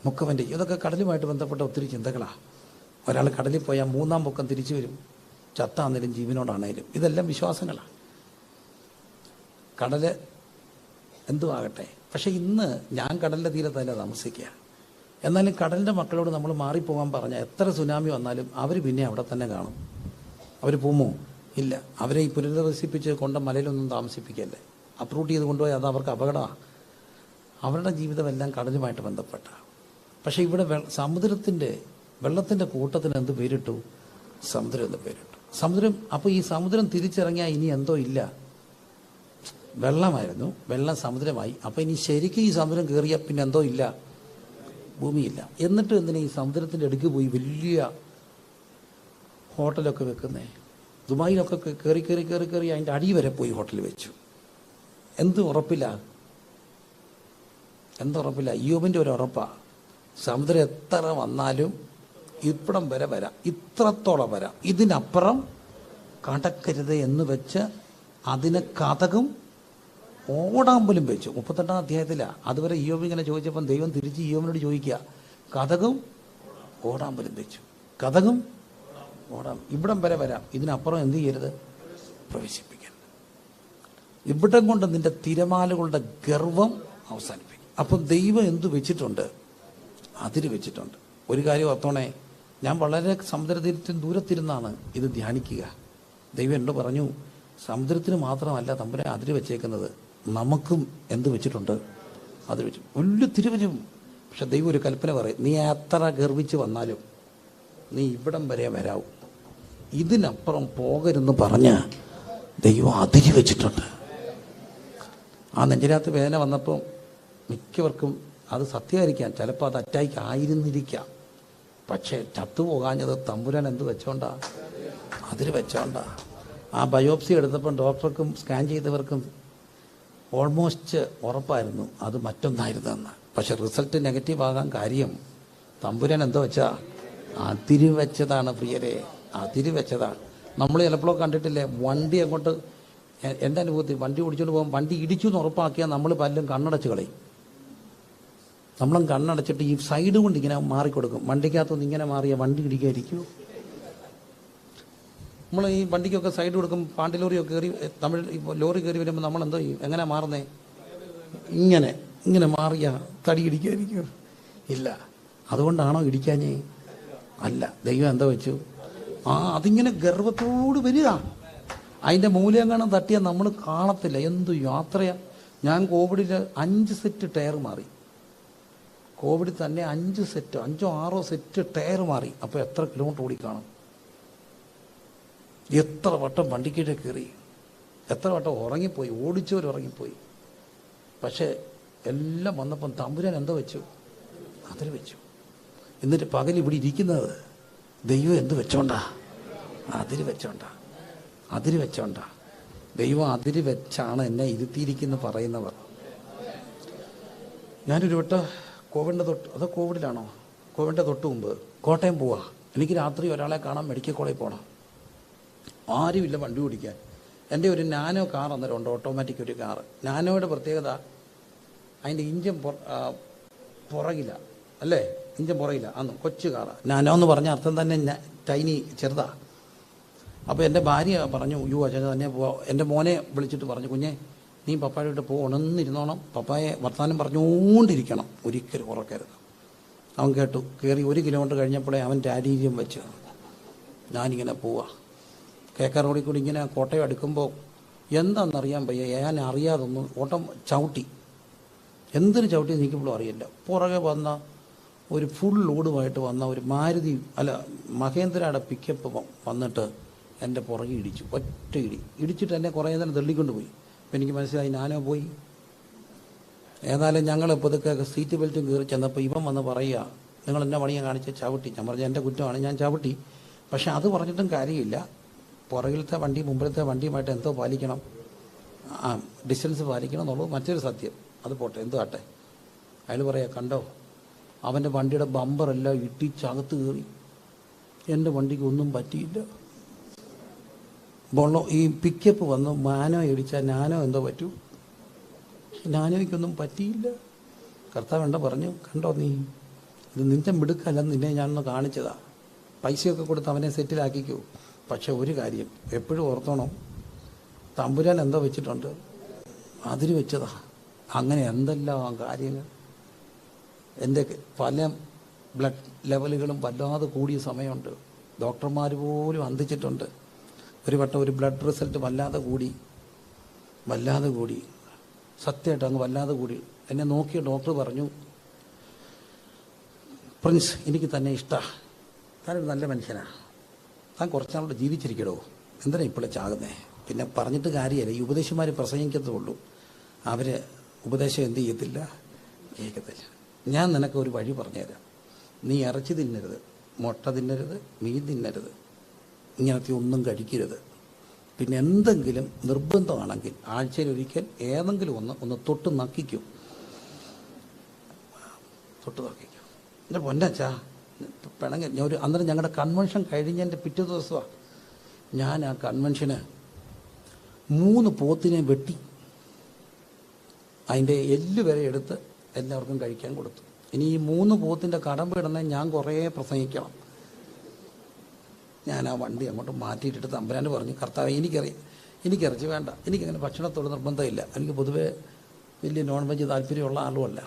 മുക്കവൻ്റെ. ഇതൊക്കെ കടലുമായിട്ട് ബന്ധപ്പെട്ട ഒത്തിരി ചിന്തകളാണ്. ഒരാൾ കടലിൽ പോയാൽ മൂന്നാം പൊക്കം തിരിച്ചു വരും, ചത്താന്നേലും ജീവനോടാണേലും. ഇതെല്ലാം വിശ്വാസങ്ങളാണ്. കടല് എന്തുമാകട്ടെ. പക്ഷെ ഇന്ന് ഞാൻ കടലിൻ്റെ തീരത്തല്ല താമസിക്കുക. എന്നാലും കടലിൻ്റെ മക്കളോട് നമ്മൾ മാറിപ്പോകാൻ പറഞ്ഞാൽ എത്ര സുനാമി വന്നാലും അവർ പിന്നെ അവിടെ തന്നെ കാണും. അവർ പോകുമോ? ഇല്ല. അവരെ ഈ പുനരധിവസിപ്പിച്ച് കൊണ്ട മലയിലൊന്നും താമസിപ്പിക്കല്ലേ. അപ്രൂട്ട് ചെയ്ത് കൊണ്ടുപോയി അത് അവർക്ക് അപകടമാണ്. അവരുടെ ജീവിതമെല്ലാം കടലുമായിട്ട് ബന്ധപ്പെട്ട. പക്ഷേ ഇവിടെ വെള്ളത്തിൻ്റെ കൂട്ടത്തിന് എന്ത് പേരിട്ടു? സമുദ്രം എന്ന് പേരിട്ടു. സമുദ്രം. അപ്പോൾ ഈ സമുദ്രം തിരിച്ചിറങ്ങിയാൽ ഇനി എന്തോ ഇല്ല, വെള്ളമായിരുന്നു, വെള്ളം സമുദ്രമായി. അപ്പോൾ ഇനി ശരിക്കും ഈ സമുദ്രം കയറിയാൽ പിന്നെ എന്തോ ഇല്ല, ഭൂമിയില്ല. എന്നിട്ട് എന്തിനാ ഈ സമുദ്രത്തിൻ്റെ അടുക്ക് പോയി വലിയ ഹോട്ടലൊക്കെ വെക്കുന്നേ? ദുബായിലൊക്കെ കയറി അതിൻ്റെ അടി വരെ പോയി ഹോട്ടൽ വെച്ചു. എന്തുറപ്പില്ല? ഇയ്യോബിൻ്റെ ഒരു ഉറപ്പാണ്. സമുദ്രം എത്ര വന്നാലും ഇപ്പിടം വരെ വരാം, ഇത്രത്തോളം വരാം, ഇതിനപ്പുറം കടക്കരുത് എന്ന് വെച്ച് അതിന് കതകും ഓടാൻ പോലും വെച്ചു. 38-ാം അധ്യായത്തിലാണ്. അതുവരെ ഇയ്യോബ് ഇങ്ങനെ ചോദിച്ചപ്പം ദൈവം തിരിച്ച് ഇയ്യോബിനോട് ചോദിക്കുക, കതകും ഓടാൻ പോലും വെച്ചു. കതകും ഓടാം, ഇവിടം വരെ വരാം, ഇതിനപ്പുറം എന്ത് ചെയ്യരുത്? പ്രവേശിപ്പിക്കരുത്. ഇവിടം കൊണ്ട് നിന്റെ തിരമാലകളുടെ ഗർവം അവസാനിപ്പിക്കും. അപ്പം ദൈവം എന്തു വെച്ചിട്ടുണ്ട്? അതിര് വെച്ചിട്ടുണ്ട്. ഒരു കാര്യം ഓർത്തോണേ, ഞാൻ വളരെ സമുദ്രതീരത്തിന് ദൂരത്തിരുന്നാണ് ഇത് ധ്യാനിക്കുക. ദൈവം എന്നോട് പറഞ്ഞു, സമുദ്രത്തിന് മാത്രമല്ല തമ്പുരാൻ അതിര് വെച്ചേക്കുന്നത്, നമുക്കും എന്ത് വെച്ചിട്ടുണ്ട്? അത് വെച്ചു. വലിയ തിരുവരും. പക്ഷെ ദൈവം ഒരു കൽപ്പന പറയും, നീ എത്ര ഗർവിച്ച് വന്നാലും നീ ഇവിടം വരെ വരാവും, ഇതിനപ്പുറം പോകരുതെന്ന് പറഞ്ഞ് ദൈവം അതിര് വെച്ചിട്ടുണ്ട്. ആ നെഞ്ചിനകത്ത് വേദന വന്നപ്പോൾ മിക്കവർക്കും അത് സത്യമായിരിക്കാം, ചിലപ്പോൾ അത് അറ്റാക്ക് ആയിരുന്നിരിക്കാം. പക്ഷേ ചത്തുപോകാഞ്ഞത് തമ്പുരാൻ എന്ത് വെച്ചോണ്ടാ? അതിര് വെച്ചോണ്ടാ. ആ ബയോപ്സി എടുത്തപ്പം ഡോക്ടർക്കും സ്കാൻ ചെയ്തവർക്കും ഓൾമോസ്റ്റ് ഉറപ്പായിരുന്നു അത് മറ്റൊന്നായിരുന്നെന്ന്. പക്ഷെ റിസൾട്ട് നെഗറ്റീവ് ആകാൻ കാര്യം തമ്പുരാൻ എന്തോ വെച്ചാ? അതിര് വെച്ചതാണ് പ്രിയരെ, അതിര് വെച്ചതാണ്. നമ്മൾ ചിലപ്പോഴൊക്കെ കണ്ടിട്ടില്ലേ, വണ്ടി അങ്ങോട്ട്, എൻ്റെ അനുഭവത്തിൽ വണ്ടി ഓടിച്ചുകൊണ്ട് പോകുമ്പോൾ വണ്ടി ഇടിച്ചു എന്ന് ഉറപ്പാക്കിയാൽ നമ്മൾ പലരും കണ്ണടച്ച് കളയും. നമ്മളും കണ്ണടച്ചിട്ട് ഈ സൈഡ് കൊണ്ട് ഇങ്ങനെ മാറിക്കൊടുക്കും. വണ്ടിക്കകത്തൊന്ന് ഇങ്ങനെ മാറിയാൽ വണ്ടി ഇടിക്കാതിരിക്കുമോ? നമ്മൾ ഈ വണ്ടിക്കൊക്കെ സൈഡ് കൊടുക്കും. പാണ്ടി ലോറിയൊക്കെ കയറി, തമിഴ് ലോറി കയറി വരുമ്പോൾ നമ്മളെന്തോ ചെയ്യും? എങ്ങനെ മാറുന്നേ? ഇങ്ങനെ മാറിയ തടി ഇടിക്കാതിരിക്കുമോ? ഇല്ല. അതുകൊണ്ടാണോ ഇടിക്കാഞ്ഞേ? അല്ല. ദൈവം എന്താ വെച്ചു? അതിങ്ങനെ ഗർവത്തോട് വരിക. അതിൻ്റെ മൂല്യം കാണാൻ തട്ടിയാൽ നമ്മൾ കാണത്തില്ല. എന്തു യാത്രയാ! ഞാൻ കോവിഡിൽ 5 സെറ്റ് ടയർ മാറി. കോവിഡിൽ തന്നെ 5 സെറ്റ്, 5-6 സെറ്റ് ടയർ മാറി. അപ്പോൾ എത്ര കിലോമീറ്റർ ഓടിക്കാണും? എത്ര വട്ടം വണ്ടിക്കീഴെ കയറി, എത്ര വട്ടം ഉറങ്ങിപ്പോയി, ഓടിച്ചവർ ഉറങ്ങിപ്പോയി. പക്ഷേ എല്ലാം വന്നപ്പം തമ്പുരാൻ എന്തോ വെച്ചു? അതിൽ വെച്ചു. എന്നിട്ട് പകൽ ഇവിടെ ഇരിക്കുന്നത് ദൈവം എന്ത് വെച്ചോണ്ടാ? അതിര് വെച്ചോണ്ടാ. ദൈവം അതിര് വെച്ചാണ് എന്നെ ഇരുത്തിയിരിക്കുന്നു പറയുന്നവർ. ഞാനൊരു വട്ടം കോവിഡിൻ്റെ തൊട്ട് മുമ്പ് കോട്ടയം പോവാ. എനിക്ക് രാത്രി ഒരാളെ കാണാൻ മെഡിക്കൽ കോളേജിൽ പോകണം. ആരുമില്ല വണ്ടി ഓടിക്കാൻ. എൻ്റെ ഒരു നാനോ കാർ അന്നേരം ഉണ്ട്, ഓട്ടോമാറ്റിക് ഒരു കാറ്. നാനോയുടെ പ്രത്യേകത അതിൻ്റെ ഇഞ്ചൻ പുറകില്ല, അല്ലേ? ഇഞ്ചൻ പുറകില്ല, അന്ന് കൊച്ചു കാറാണ്. നാനോ എന്ന് പറഞ്ഞ അർത്ഥം തന്നെ ടൈനി, ചെറുതാ. അപ്പോൾ എൻ്റെ ഭാര്യ പറഞ്ഞു, അച്ഛൻ തന്നെ പോവാം. എൻ്റെ മോനെ വിളിച്ചിട്ട് പറഞ്ഞു, കുഞ്ഞെ നീ പപ്പായോട്ട് ഉണർന്നിരുന്നോണം, പപ്പായെ വർത്താനം പറഞ്ഞുകൊണ്ടിരിക്കണം, ഒരിക്കലും ഉറക്കരുത്. അവൻ കേട്ടു. കയറി 1 കിലോമീറ്റർ കഴിഞ്ഞപ്പോഴേ അവൻ രാരീര്യം വെച്ച് ഞാനിങ്ങനെ പോവാ. കേക്കാർ റോഡിൽ കൂടി ഇങ്ങനെ കോട്ടയം അടുക്കുമ്പോൾ എന്താണെന്നറിയാൻ വയ്യ, ഞാൻ അറിയാതൊന്നും ഓട്ടം ചവിട്ടി. എന്തിനു ചവിട്ടി എനിക്കിപ്പോഴും അറിയില്ല. പുറകെ വന്ന ഒരു ഫുൾ ലോഡുമായിട്ട് വന്ന ഒരു മഹേന്ദ്രയുടെ പിക്കപ്പ് വന്നിട്ട് എൻ്റെ പുറകെ ഇടിച്ചു. ഒറ്റ ഇടിച്ചിട്ട് എന്നെ കുറേ നേരം തള്ളിക്കൊണ്ട് പോയി. അപ്പം എനിക്ക് മനസ്സിലായി ഞാനോ പോയി. ഏതായാലും ഞങ്ങൾ പതുക്കെ സീറ്റ് ബെൽറ്റും കയറി ചെന്നപ്പോൾ ഇവൻ വന്ന് പറയുക, നിങ്ങൾ എന്നെ പണിയെ കാണിച്ച് ചവിട്ടി. ഞാൻ പറഞ്ഞു എൻ്റെ കുറ്റമാണ്, ഞാൻ ചവിട്ടി. പക്ഷെ അത് പറഞ്ഞിട്ടും കാര്യമില്ല. പുറകിലത്തെ വണ്ടി മുമ്പിലത്തെ വണ്ടിയുമായിട്ട് എന്തോ പാലിക്കണം, ഡിസ്റ്റൻസ് പാലിക്കണം എന്നുള്ളത് മറ്റൊരു സത്യം. അത് പോട്ടെ, എന്തോ ആട്ടെ. അയാൾ പറയാ, കണ്ടോ അവൻ്റെ വണ്ടിയുടെ ബമ്പറെല്ലാം ഇട്ടിച്ചകത്ത് കയറി, എൻ്റെ വണ്ടിക്ക് ഒന്നും പറ്റിയില്ല. ഈ പിക്കപ്പ് വന്ന് നാനോ ഇടിച്ചാൽ നാനോ എന്തോ പറ്റൂ, നാനോയ്ക്കൊന്നും പറ്റിയില്ല. കർത്താവ് എന്താ പറഞ്ഞു, കണ്ടോ നീ, ഇത് നിന്റെ മിടുക്കല്ല, നിന്നെ ഞാനൊന്ന് കാണിച്ചതാ. പൈസയൊക്കെ കൊടുത്ത് അവനെ സെറ്റിലാക്കിക്കോ. പക്ഷെ ഒരു കാര്യം എപ്പോഴും ഓർത്തോണം, തമ്പുരാൻ എന്തോ വെച്ചിട്ടുണ്ട്, അതിന് വെച്ചതാ. അങ്ങനെ എന്തെല്ലാം കാര്യങ്ങൾ. എൻ്റെ പല ബ്ലഡ് ലെവലുകളും വല്ലാതെ കൂടിയ സമയമുണ്ട്. ഡോക്ടർമാർ പോലും അന്തിച്ചിട്ടുണ്ട്. ഒരു വട്ടം ഒരു ബ്ലഡ് റിസൾട്ട് വല്ലാതെ കൂടി, സത്യമായിട്ട് അങ്ങ് വല്ലാതെ കൂടി. എന്നെ നോക്കിയ ഡോക്ടർ പറഞ്ഞു, പ്രിൻസ്, എനിക്ക് തന്നെ ഇഷ്ടമാണ്, താനൊരു നല്ല മനുഷ്യനാണ്, താൻ കുറച്ചാളോട് ജീവിച്ചിരിക്കടോ, എന്തിനാ ഇപ്പോഴേ ചാകുന്നേ. പിന്നെ പറഞ്ഞിട്ട് കാര്യമല്ല, ഈ ഉപദേശിമാർ പ്രസംഗിക്കത്തുള്ളൂ, അവർ ഉപദേശം എന്ത് ചെയ്യത്തില്ല, കേൾക്കത്തില്ല. ഞാൻ നിനക്ക് ഒരു വഴി പറഞ്ഞുതരാം. നീ ഇറച്ചി തിന്നരുത്, മുട്ട തിന്നരുത്, മീൻ തിന്നരുത്, ഇങ്ങനത്തെ ഒന്നും കഴിക്കരുത്. പിന്നെ എന്തെങ്കിലും നിർബന്ധമാണെങ്കിൽ ആഴ്ചയിൽ ഒരിക്കൽ ഏതെങ്കിലും ഒന്ന് തൊട്ട് നക്കിക്കും. എൻ്റെ പൊന്നച്ചാ പിണങ്ങി. അന്നേരം ഞങ്ങളുടെ കൺവെൻഷൻ കഴിഞ്ഞതിൻ്റെ പിറ്റേ ദിവസമാണ്. ഞാൻ ആ കൺവെൻഷന് 3 പോത്തിനെ വെട്ടി അതിൻ്റെ എല്ല് വരെ എടുത്ത് എല്ലാവർക്കും കഴിക്കാൻ കൊടുത്തു. ഇനി ഈ 3 പോത്തിൻ്റെ കടമ്പ് ഇടുന്ന ഞാൻ കുറേ പ്രസംഗിക്കണം. ഞാൻ ആ വണ്ടി അങ്ങോട്ട് മാറ്റിയിട്ടിട്ട് തമ്പുരാന് പറഞ്ഞു, കർത്താവ് എനിക്ക് ഇറച്ചി വേണ്ട, എനിക്കങ്ങനെ ഭക്ഷണത്തോട് നിർബന്ധമില്ല, എനിക്ക് പൊതുവേ വലിയ നോൺ വെജ് താല്പര്യമുള്ള ആളുമല്ല,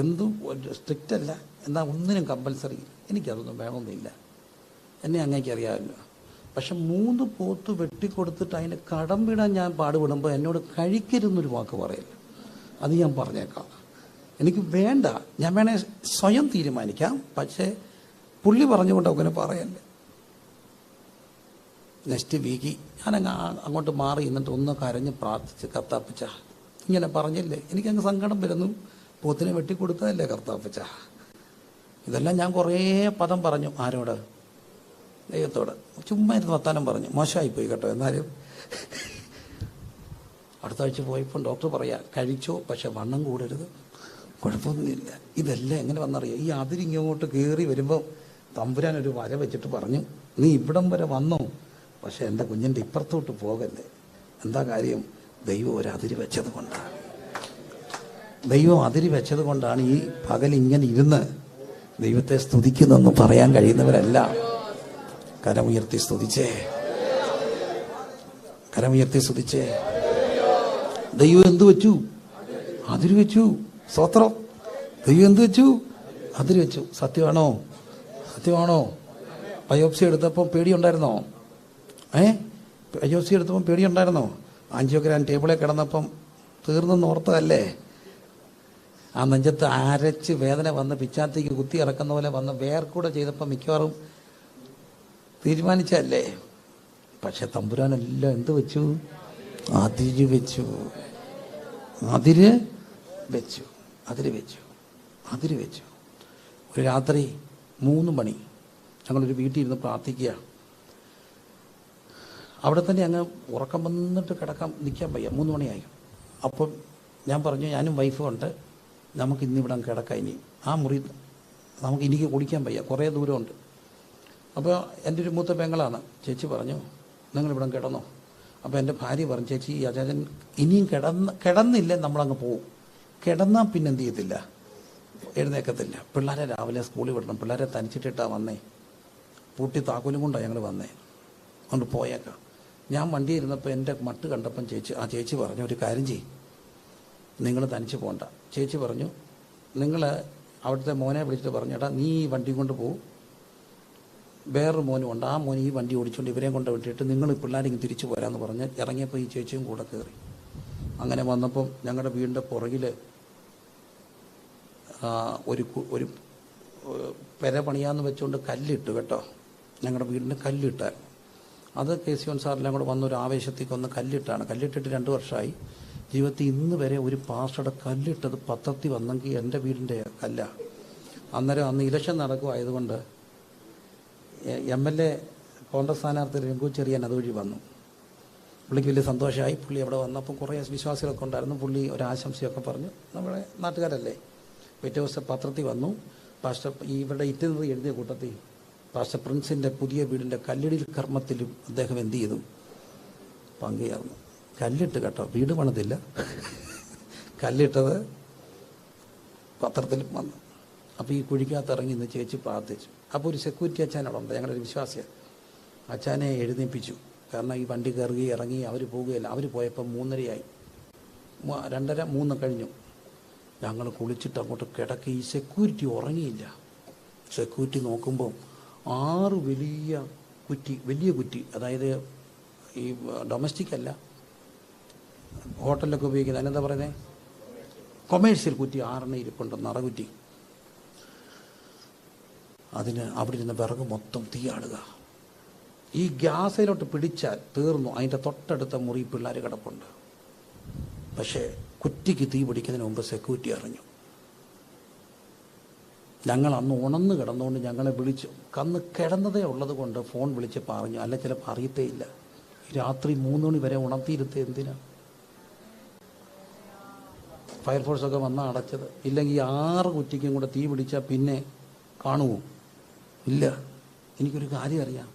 എന്തും സ്ട്രിക്റ്റ് അല്ല, എന്നാൽ ഒന്നിനും കമ്പൽസറി, എനിക്കതൊന്നും വേണമെന്നില്ല, എന്നെ അങ്ങേക്ക് അറിയാമല്ലോ. പക്ഷെ 3 പോത്ത് വെട്ടിക്കൊടുത്തിട്ട് അതിന് കടമ്പിടാൻ ഞാൻ പാടുപെടുമ്പോൾ എന്നോട് കഴിക്കരുതെന്നൊരു വാക്ക് പറയില്ല. അത് ഞാൻ പറഞ്ഞേക്കാം, എനിക്ക് വേണ്ട, ഞാൻ വേണേ സ്വയം തീരുമാനിക്കാം, പക്ഷേ പുള്ളി പറഞ്ഞുകൊണ്ട് അങ്ങനെ പറയല്ലേ. നെക്സ്റ്റ് വീക്ക് ഞാനങ്ങ് അങ്ങോട്ട് മാറി എന്നിട്ട് ഒന്ന് കരഞ്ഞ് പ്രാർത്ഥിച്ച്, കർത്താപ്പച്ച ഇങ്ങനെ പറഞ്ഞില്ലേ, എനിക്കങ്ങ് സങ്കടം വരുന്നു, പോത്തിനെ വെട്ടിക്കൊടുത്തതല്ലേ കർത്താപ്പച്ച. ഇതെല്ലാം ഞാൻ കുറേ പദം പറഞ്ഞു. ആരോട്? ദൈവത്തോട്. ചുമ്മാ ഇരുന്ന് വർത്താനം പറഞ്ഞു, മോശമായിപ്പോയി കേട്ടോ. എന്നാലും അടുത്ത ആഴ്ച പോയപ്പോൾ ഡോക്ടർ പറയാ, കഴിച്ചോ, പക്ഷെ വണ്ണം കൂടരുത്, കുഴപ്പമൊന്നുമില്ല. ഇതെല്ലാം എങ്ങനെ വന്നറിയാം, ഈ അതിരിങ്ങോട്ട് കയറി വരുമ്പോൾ തമ്പുരാനൊരു വര വെച്ചിട്ട് പറഞ്ഞു, നീ ഇവിടം വരെ വന്നോ, പക്ഷെ എൻ്റെ കുഞ്ഞിൻ്റെ ഇപ്പുറത്തോട്ട് പോകല്ലേ. എന്താ കാര്യം? ദൈവം ഒരു അതിര് വെച്ചത് കൊണ്ടാണ്. ദൈവം അതിര് വെച്ചത് കൊണ്ടാണ് ഈ പകൽ ഇങ്ങനെ ഇരുന്ന് ദൈവത്തെ സ്തുതിക്കുന്നെന്ന് പറയാൻ കഴിയുന്നവരല്ല. കരമുയർത്തി സ്തുതിച്ചേ, കരമുയർത്തി സ്തുതിച്ചേ. ദൈവം എന്ത് വെച്ചു? അതിര് വെച്ചു. സ്തോത്രം. ദൈവം എന്ത് വെച്ചു? അതിര് വെച്ചു. സത്യമാണോ? സത്യമാണോ? ബയോപ്സി എടുത്തപ്പോൾ പേടിയുണ്ടായിരുന്നോ? ബയോപ്സി എടുത്തപ്പം പേടിയുണ്ടായിരുന്നോ? ആൻജിയോഗ്രാം ടേബിളിൽ കിടന്നപ്പം തീർന്നെന്ന് ഓർത്തതല്ലേ? ആ നെഞ്ചത്ത് അരച്ച് വേദന വന്ന് പിച്ചാത്തേക്ക് കുത്തി ഇറക്കുന്ന പോലെ വന്ന് വേർക്കൂടെ ചെയ്തപ്പോൾ മിക്കവാറും തീരുമാനിച്ചല്ലേ. പക്ഷെ തമ്പുരാനെല്ലാം എന്ത് വെച്ചു? അതിര് വെച്ചു. അതിര് വെച്ചു. അതിര് വെച്ചു. അതിര് വെച്ചു. ഒരു രാത്രി 3 മണി ഞങ്ങളൊരു വീട്ടിൽ ഇരുന്ന് പ്രാർത്ഥിക്കുക. അവിടെ തന്നെ അങ്ങ് ഉറക്കം വന്നിട്ട് നിൽക്കാൻ വയ്യ. 3 മണിയായി. അപ്പം ഞാൻ പറഞ്ഞു, ഞാനും വൈഫും ഉണ്ട്, നമുക്ക് ഇന്നിവിടെ കിടക്കാം. ഇനി ആ മുറി എനിക്ക് കുടിക്കാൻ വയ്യ, കുറേ ദൂരമുണ്ട്. അപ്പോൾ എൻ്റെ ഒരു മൂത്ത പെങ്ങളാണ്. ചേച്ചി പറഞ്ഞു, നിങ്ങളിവിടെ കിടന്നോ. അപ്പോൾ എൻ്റെ ഭാര്യ പറഞ്ഞു, ചേച്ചി ഈ അച്ചാച്ചൻ ഇനിയും കിടന്നില്ല നമ്മളങ്ങ് പോവും. കിടന്നാൽ പിന്നെ എന്ത് ചെയ്യത്തില്ല, എഴുന്നേക്കത്തില്ല. പിള്ളേരെ രാവിലെ സ്കൂളിൽ വിടണം. പിള്ളേരെ തനിച്ചിട്ടിട്ടാണ് വന്നേ. പൂട്ടി താക്കോലും കൊണ്ടാണ് ഞങ്ങൾ വന്നേ. അതുകൊണ്ട് പോയേക്കാം. ഞാൻ വണ്ടി ഇരുന്നപ്പോൾ എൻ്റെ മട്ട് കണ്ടപ്പം ചേച്ചി പറഞ്ഞു, ഒരു കാര്യം ചെയ്യും, നിങ്ങൾ തനിച്ച് പോകണ്ട. ചേച്ചി പറഞ്ഞു, നിങ്ങൾ അവിടുത്തെ മോനെ വിളിച്ചിട്ട് പറഞ്ഞു, ഏട്ടാ നീ ഈ വണ്ടി കൊണ്ട് പോകും, വേറൊരു മോനും ഉണ്ട്, ആ മോൻ ഈ വണ്ടി ഓടിച്ചുകൊണ്ട് ഇവരെയും കൊണ്ട് വിട്ടിട്ട് നിങ്ങൾ പിള്ളേരെങ്കിലും തിരിച്ചു പോരാന്ന് പറഞ്ഞ് ഇറങ്ങിയപ്പോൾ ഈ ചേച്ചിയും കൂടെ കയറി. അങ്ങനെ വന്നപ്പം ഞങ്ങളുടെ വീടിൻ്റെ പുറകിൽ ഒരു പെര പണിയാന്ന് വെച്ചുകൊണ്ട് കല്ലിട്ട് കേട്ടോ. ഞങ്ങളുടെ വീടിന് കല്ലിട്ടായിരുന്നു. അത് KC1 സാറെല്ലാം കൂടെ വന്നൊരു ആവേശത്തേക്ക് ഒന്ന് കല്ലിട്ടാണ്. കല്ലിട്ടിട്ട് 2 വർഷമായി. ജീവിതത്തിൽ ഇന്ന് വരെ ഒരു പാസ്റ്ററുടെ കല്ലിട്ടത് പത്രത്തിൽ വന്നെങ്കിൽ എൻ്റെ വീടിൻ്റെ കല്ല. അന്ന് ഇലക്ഷൻ നടക്കുമായതുകൊണ്ട് MLA കോൺഗ്രസ് സ്ഥാനാർത്ഥി രഘു ചെറിയാൻ അതുവഴി വന്നു. പുള്ളിക്ക് വലിയ സന്തോഷമായി. പുള്ളി അവിടെ വന്നപ്പോൾ കുറേ വിശ്വാസികളൊക്കെ ഉണ്ടായിരുന്നു. പുള്ളി ഒരാശംസയൊക്കെ പറഞ്ഞു. നമ്മുടെ നാട്ടുകാരല്ലേ. പിറ്റേ ദിവസം പത്രത്തിൽ വന്നു. പാസ്റ്റർ ഇവിടെ ഇറ്റുന്നത് എഴുതിയ കൂട്ടത്തിൽ പാസ്റ്റർ പ്രിൻസിൻ്റെ പുതിയ വീടിൻ്റെ കല്ലിടിൽ കർമ്മത്തിലും അദ്ദേഹം എന്ത് ചെയ്തു, പങ്കുചേർന്നു. കല്ലിട്ട് കേട്ടോ, വീട് പണിതില്ല, കല്ലിട്ടത് പത്രത്തിലും വന്നു. അപ്പോൾ ഈ കുഴിക്കകത്ത് ഇറങ്ങി ഇന്ന് ചേച്ചി പ്രാർത്ഥിച്ചു. അപ്പോൾ ഒരു സെക്യൂരിറ്റി അച്ഛനോട് ഉണ്ട്, ഞങ്ങളുടെ ഒരു വിശ്വാസിയാണ്. അച്ഛനെ എഴുന്നേൽപ്പിച്ചു. കാരണം ഈ വണ്ടി കയറുകയും ഇറങ്ങി അവർ പോവുകയില്ല. അവർ പോയപ്പോൾ 3:30 2:30 3 കഴിഞ്ഞു. ഞങ്ങൾ കുളിച്ചിട്ട് അങ്ങോട്ട് കിടക്കി. ഈ സെക്യൂരിറ്റി ഉറങ്ങിയില്ല. സെക്യൂരിറ്റി നോക്കുമ്പോൾ 6 വലിയ കുറ്റി, അതായത് ഈ ഡൊമസ്റ്റിക് അല്ല, ഹോട്ടലിലൊക്കെ ഉപയോഗിക്കുന്നത്, അതിനെന്താ പറയുന്നത്, കൊമേഴ്സ്യൽ കുറ്റി 6 ഇരിപ്പുണ്ട്, നിറകുറ്റി. അതിന് അവിടെ ഇരുന്ന് വിറക് മൊത്തം തീയാടുക. ഈ ഗ്യാസിലോട്ട് പിടിച്ചാൽ തീർന്നു. അതിൻ്റെ തൊട്ടടുത്ത മുറി പിള്ളേർ കിടപ്പുണ്ട്. പക്ഷേ കുറ്റിക്ക് തീ പിടിക്കുന്നതിന് മുമ്പ് സെക്യൂരിറ്റി അറിഞ്ഞു. ഞങ്ങൾ അന്ന് ഉണർന്ന് കിടന്നുകൊണ്ട് ഞങ്ങളെ വിളിച്ചു. കന്ന് കിടന്നതേ ഉള്ളത് കൊണ്ട് ഫോൺ വിളിച്ച് പറഞ്ഞു. അല്ല ചിലപ്പോൾ അറിയത്തേ ഇല്ല. രാത്രി 3 മണി വരെ ഉണർത്തിയിരുത്തേ എന്തിനാ? ഫയർഫോഴ്സൊക്കെ വന്നാൽ അടച്ചത്. ഇല്ലെങ്കിൽ 6 കുറ്റിക്കും കൂടെ തീ പിടിച്ചാൽ പിന്നെ കാണുമോ? ഇല്ല. എനിക്കൊരു കാര്യം അറിയാം,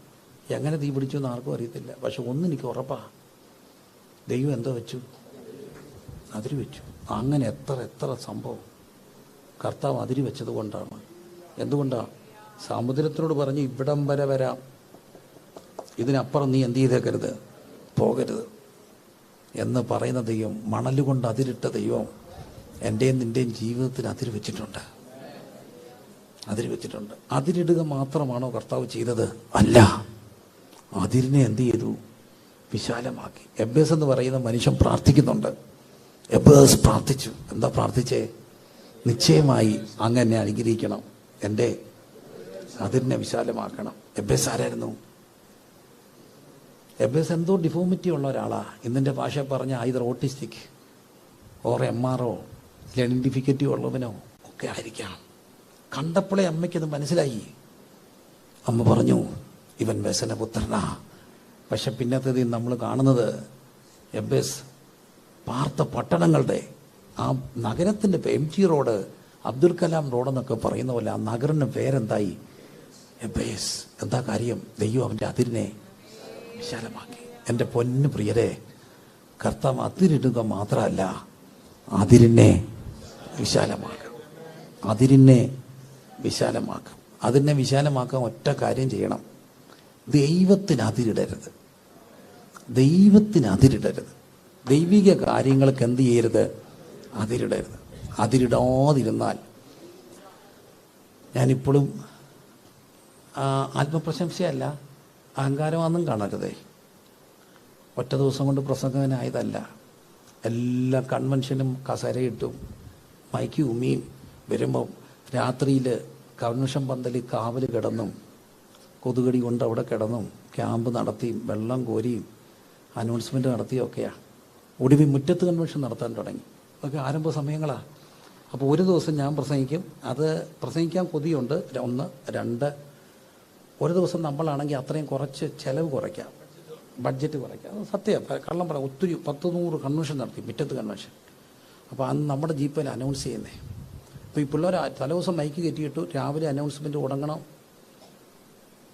എങ്ങനെ തീ പിടിച്ചു എന്ന് ആർക്കും അറിയത്തില്ല. പക്ഷെ ഒന്നെനിക്ക് ഉറപ്പാണ്, ദൈവം എന്തോ വെച്ചു, അതിര് വെച്ചു. അങ്ങനെ എത്ര സംഭവം കർത്താവ് അതിര് വെച്ചത് കൊണ്ടാണ്. എന്തുകൊണ്ടാണ്? സമുദ്രത്തിനോട് പറഞ്ഞ് ഇവിടം വരെ വരാം, ഇതിനപ്പുറം നീ എന്ത് ചെയ്തേക്കരുത്, പോകരുത് എന്ന് പറയുന്ന ദൈവം, മണലുകൊണ്ട് അതിരിട്ട ദൈവം എൻ്റെയും നിൻ്റെയും ജീവിതത്തിന് അതിര് വെച്ചിട്ടുണ്ട്. അതിരിടുക മാത്രമാണോ കർത്താവ് ചെയ്തത്? അല്ല, അതിരിനെ എന്ത് ചെയ്തു? വിശാലമാക്കി. എബ്ബേസ് എന്ന് പറയുന്ന മനുഷ്യൻ പ്രാർത്ഥിക്കുന്നുണ്ട്. എബ്ബേസ് പ്രാർത്ഥിച്ചു. എന്താ പ്രാർത്ഥിച്ചേ? നിശ്ചയമായി അങ്ങനെ അനുഗ്രഹിക്കണം, എൻ്റെ അതിരിനെ വിശാലമാക്കണം. എബ്ബേസ് ആരായിരുന്നു? എബ്ബേസ് എന്തോ ഡിഫോമിറ്റി ഉള്ള ഒരാളാ. ഇന്നിൻ്റെ ഭാഷ പറഞ്ഞ either autistic or MRO learning difficulty ഉള്ളവനോ ഒക്കെ ആയിരിക്കാം. കണ്ടപ്പോഴേ അമ്മയ്ക്കത് മനസ്സിലായി. അമ്മ പറഞ്ഞു, ഇവൻ വ്യസനപുത്രനാ. പക്ഷെ പിന്നത്തേത് നമ്മൾ കാണുന്നത് എബ്ബേസ് പാർത്ത പട്ടണങ്ങളുടെ ആ നഗരത്തിൻ്റെ MG റോഡ്, അബ്ദുൽ കലാം റോഡെന്നൊക്കെ പറയുന്ന പോലെ ആ നഗറിൻ്റെ പേരെന്തായി? എബ്ബേസ്. എന്താ കാര്യം? ദൈവം അവൻ്റെ അതിരിനെ വിശാലമാക്കി. എൻ്റെ പൊന്നു പ്രിയരെ, കർത്താവ് അതിരിടുക മാത്രമല്ല, അതിരിനെ വിശാലമാക്കും. അതിരിനെ വിശാലമാക്കാൻ ഒറ്റ കാര്യം ചെയ്യണം, ദൈവത്തിന് അതിരിടരുത്. ദൈവിക കാര്യങ്ങൾക്ക് എന്ത് ചെയ്യരുത്? അതിരിടരുത്. അതിരിടാതിരുന്നാൽ, ഞാനിപ്പോഴും ആത്മപ്രശംസയല്ല, അഹങ്കാരമാണെന്നും കാണരുതേ. ഒറ്റ ദിവസം കൊണ്ട് പ്രസംഗകനായതല്ല. എല്ലാ കൺവെൻഷനും കസരയിട്ടും മൈക്ക് ഉമ്മിയും വരുമ്പം രാത്രിയിൽ കൺവെൻഷൻ പന്തലിൽ കാവൽ കിടന്നും കൊതുകടി കൊണ്ട് അവിടെ കിടന്നും ക്യാമ്പ് നടത്തിയും വെള്ളം കോരിയും അനൗൺസ്മെൻറ്റ് നടത്തിയൊക്കെയാണ്. ഒടുവിൽ മുറ്റത്ത് കൺവെൻഷൻ നടത്താൻ തുടങ്ങി. അതൊക്കെ ആരംഭ സമയങ്ങളാണ്. അപ്പോൾ ഒരു ദിവസം ഞാൻ പ്രസംഗിക്കും. അത് പ്രസംഗിക്കാൻ കൊതിയുണ്ട്. 1 2 ഒരു ദിവസം നമ്മളാണെങ്കിൽ അത്രയും കുറച്ച് ചിലവ് കുറയ്ക്കാം. ബഡ്ജറ്റ് കുറയ്ക്കുക. അത് സത്യമാണ്, കള്ളം പറയാം. ഒത്തിരി 100 കൺവെൻഷൻ നടത്തി, മുറ്റത്ത് കൺവെൻഷൻ. അപ്പോൾ അന്ന് നമ്മുടെ ജീപ്പിൽ അനൗൺസ് ചെയ്യുന്നത്. അപ്പോൾ ഈ പിള്ളേർ തലേദിവസം മൈക്ക് കയറ്റിയിട്ടു രാവിലെ അനൗൺസ്മെൻറ്റ് തുടങ്ങണം.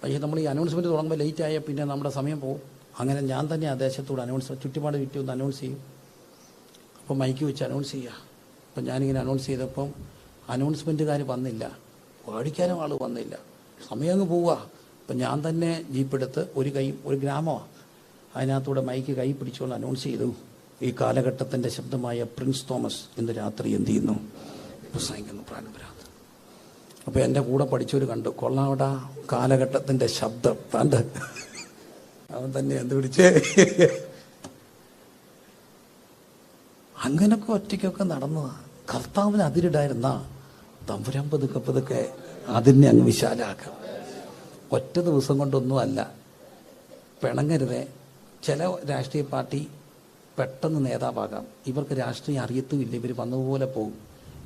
പക്ഷേ നമ്മൾ ഈ അനൗൺസ്മെൻറ്റ് തുടങ്ങുമ്പോൾ ലേറ്റ് ആയാൽ പിന്നെ നമ്മുടെ സമയം പോകും. അങ്ങനെ ഞാൻ തന്നെ ആ ദേശത്തോട് ചുറ്റുപാട് ചുറ്റി ഒന്ന് അനൗൺസ് ചെയ്യും. അപ്പോൾ മൈക്ക് വെച്ച് അനൗൺസ് ചെയ്യുക. അപ്പം ഞാനിങ്ങനെ അനൗൺസ് ചെയ്തപ്പം അനൗൺസ്മെൻറ്റുകാർ വന്നില്ല, പാടിക്കാനും ആൾ വന്നില്ല. സമയം അങ്ങ് പോവുക. അപ്പം ഞാൻ തന്നെ ജീപ്പെടുത്ത് ഒരു ഗ്രാമമാണ്, അതിനകത്തൂടെ മൈക്ക് കൈ പിടിച്ചുകൊണ്ട് അനൗൺസ് ചെയ്തു, ഈ കാലഘട്ടത്തിൻ്റെ ശബ്ദമായ പ്രിൻസ് തോമസ് ഇന്ന് രാത്രി എന്ത് ചെയ്യുന്നു, പ്രസംഗിക്കുന്നു പ്രാരംഭരാത്രി. അപ്പോൾ എൻ്റെ കൂടെ പഠിച്ചവർ കണ്ടു, കൊള്ളാവടാ കാലഘട്ടത്തിൻ്റെ ശബ്ദം താണ്ട്. അവൻ തന്നെ എന്ത് പിടിച്ചേ. അങ്ങനൊക്കെ ഒറ്റയ്ക്കൊക്കെ നടന്നതാണ്. കർത്താവിന് അതിരിടായിരുന്ന തമ്പുരാൻ പതുക്കെ അതിനെ അങ്ങ് വിശാലാക്കാം. ഒറ്റ ദിവസം കൊണ്ടൊന്നും അല്ല. പിണങ്ങരുതേ. ചില രാഷ്ട്രീയ പാർട്ടി പെട്ടെന്ന് നേതാവാകാം, ഇവർക്ക് രാഷ്ട്രീയം അറിയത്തുമില്ല, ഇവർ വന്നതുപോലെ പോകും.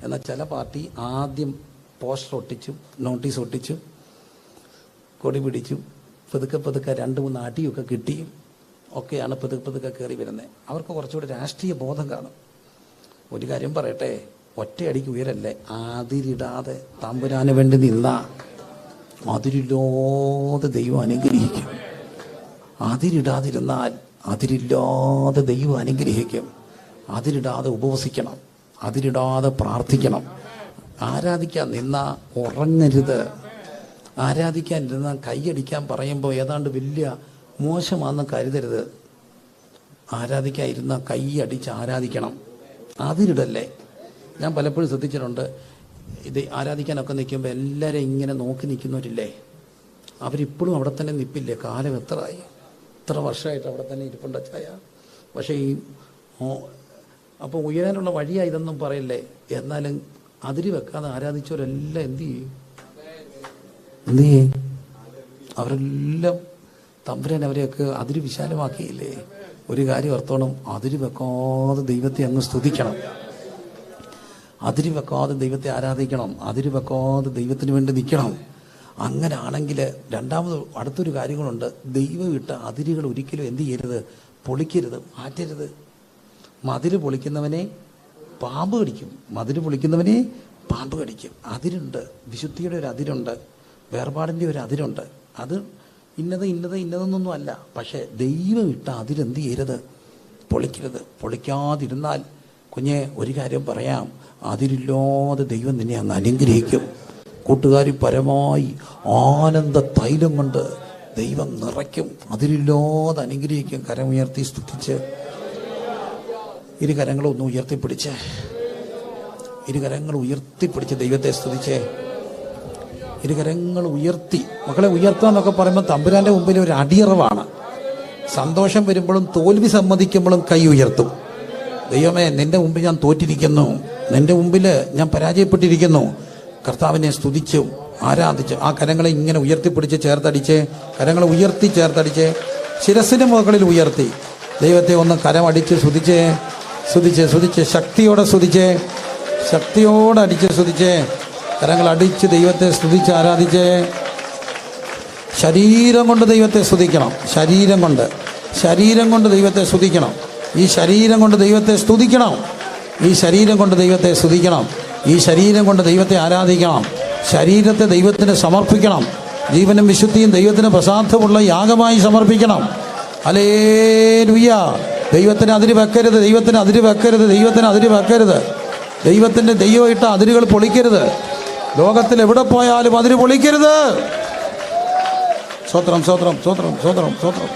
എന്നാൽ ചില പാർട്ടി ആദ്യം പോസ്റ്റർ ഒട്ടിച്ചും നോട്ടീസ് ഒട്ടിച്ചും കൊടി പിടിച്ചും പതുക്കെ 2-3 അടിയൊക്കെ കിട്ടിയും ഒക്കെയാണ് പതുക്കെ കയറി വരുന്നത്. അവർക്ക് കുറച്ചുകൂടി രാഷ്ട്രീയ ബോധം കാണും. ഒരു കാര്യം പറയട്ടെ, ഒറ്റയടിക്ക് ഉയരല്ലേ, അതിരിടാതെ തമ്പുരാന് വേണ്ടി നിന്ന അതിരില്ലാതെ ദൈവം അനുഗ്രഹിക്കും. അതിരിടാതിരുന്നാൽ അതിരില്ലാതെ ദൈവം അനുഗ്രഹിക്കും. അതിരിടാതെ ഉപവസിക്കണം, അതിരിടാതെ പ്രാർത്ഥിക്കണം. ആരാധിക്കാൻ നിന്നാൽ ഉറങ്ങരുത്. ആരാധിക്കാൻ ഇരുന്നാൽ കൈയടിക്കാൻ പറയുമ്പോൾ ഏതാണ്ട് വലിയ മോശമാണെന്ന് കരുതരുത്. ആരാധിക്കാൻ ഇരുന്നാൽ കൈയടിച്ച് ആരാധിക്കണം. അതിരിടല്ലേ. ഞാൻ പലപ്പോഴും ശ്രദ്ധിച്ചിട്ടുണ്ട്, ഇത് ആരാധിക്കാനൊക്കെ നിൽക്കുമ്പോൾ എല്ലാവരും ഇങ്ങനെ നോക്കി നിൽക്കുന്നവരില്ലേ, അവരിപ്പോഴും അവിടെ തന്നെ നിൽപ്പില്ലേ. കാലം എത്രയായി, ഇത്ര വർഷമായിട്ട് അവിടെ തന്നെ ഇരിപ്പുണ്ട ചായ. പക്ഷേ ഈ അപ്പോൾ ഉയരാനുള്ള വഴിയായി ഇതൊന്നും പറയല്ലേ. എന്നാലും അതിര് വെക്കാതെ ആരാധിച്ചവരെല്ലാം എന്ത് ചെയ്യും? അവരെല്ലാം തമ്പുരാൻ അവരെയൊക്കെ അതിര് വിശാലമാക്കിയില്ലേ. ഒരു കാര്യം ഓർത്തോണം, അതിര് വെക്കാതെ ദൈവത്തെ അങ്ങ് സ്തുതിക്കണം, അതിര് വെക്കാതെ ദൈവത്തെ ആരാധിക്കണം, അതിര് വെക്കാതെ ദൈവത്തിന് വേണ്ടി നിൽക്കണം. അങ്ങനെ ആണെങ്കിൽ അടുത്തൊരു കാര്യങ്ങളുണ്ട്. ദൈവം ഇട്ട അതിരുകൾ ഒരിക്കലും എന്ത് ചെയ്യരുത്, പൊളിക്കരുത്, മാറ്റരുത്. മതിൽ പൊളിക്കുന്നവനെ പാമ്പ് കടിക്കും, മതിൽ പൊളിക്കുന്നവനെ പാമ്പ് കടിക്കും. അതിരുണ്ട്, വിശുദ്ധിയുടെ ഒരു അതിരുണ്ട്, വേർപാടിൻ്റെ ഒരു അതിരുണ്ട്. അത് ഇന്നതെന്നൊന്നും അല്ല. പക്ഷേ ദൈവം ഇട്ട അതിരെന്ത് ചെയ്യരുത്, പൊളിക്കരുത്. പൊളിക്കാതിരുന്നാൽ കുഞ്ഞെ ഒരു കാര്യം പറയാം, അതിരില്ലാതെ ദൈവം നിന്നെ അങ്ങ് അനുഗ്രഹിക്കും. കൂട്ടുകാരി പരമായി ആനന്ദ തൈലം കൊണ്ട് ദൈവം നിറയ്ക്കും, അതിരില്ലാതെ അനുഗ്രഹിക്കും. കരമുയർത്തി സ്തുതിച്ച് ഇരുകരങ്ങളൊന്ന് ഉയർത്തിപ്പിടിച്ച്, ഇരുകരങ്ങൾ ഉയർത്തിപ്പിടിച്ച് ദൈവത്തെ സ്തുതിച്ച്, ഇരുകരങ്ങൾ ഉയർത്തി. മക്കളെ, ഉയർത്തുക എന്നൊക്കെ പറയുമ്പോൾ തമ്പുരാന്റെ മുമ്പിൽ ഒരു അടിയറവാണ്. സന്തോഷം വരുമ്പോഴും തോൽവി സമ്മതിക്കുമ്പോഴും കൈ ഉയർത്തും. ദൈവമേ, നിന്റെ മുമ്പിൽ ഞാൻ തോറ്റിരിക്കുന്നു, നിന്റെ മുമ്പിൽ ഞാൻ പരാജയപ്പെട്ടിരിക്കുന്നു. കർത്താവിനെ സ്തുതിച്ചു ആരാധിച്ചു ആ കരങ്ങളെ ഇങ്ങനെ ഉയർത്തിപ്പിടിച്ച് ചേർത്തടിച്ച്, കരങ്ങളെ ഉയർത്തി ചേർത്തടിച്ച്, ശിരസിന് മുകളിൽ ഉയർത്തി ദൈവത്തെ ഒന്ന് കരമടിച്ച് സ്തുതിച്ച് സ്തുതിച്ച് സ്തുതിച്ച് ശക്തിയോടെ സ്തുതിച്ച്, ശക്തിയോടെ അടിച്ച് സ്തുതിച്ച്, കരങ്ങൾ അടിച്ച് ദൈവത്തെ സ്തുതിച്ച് ആരാധിച്ച്. ശരീരം കൊണ്ട് ദൈവത്തെ സ്തുതിക്കണം, ശരീരം കൊണ്ട് ദൈവത്തെ സ്തുതിക്കണം. ഈ ശരീരം കൊണ്ട് ദൈവത്തെ സ്തുതിക്കണം, ഈ ശരീരം കൊണ്ട് ദൈവത്തെ സ്തുതിക്കണം, ഈ ശരീരം കൊണ്ട് ദൈവത്തെ ആരാധിക്കണം. ശരീരത്തെ ദൈവത്തിന് സമർപ്പിക്കണം. ജീവനും വിശുദ്ധിയും ദൈവത്തിന് പ്രസാദമുള്ള യാഗമായി സമർപ്പിക്കണം. ഹല്ലേലൂയ. ദൈവത്തിന് അതിര് വെക്കരുത്, ദൈവത്തിന് അതിര് വെക്കരുത്, ദൈവത്തിന് അതിര് വെക്കരുത്. ദൈവത്തിൻ്റെ ദൈവമായിട്ട് അതിരുകൾ പൊളിക്കരുത്. ലോകത്തിൽ എവിടെ പോയാലും അതിര് പൊളിക്കരുത്. സ്തോത്രം സ്തോത്രം സ്തോത്രം സ്തോത്രം സ്തോത്രം.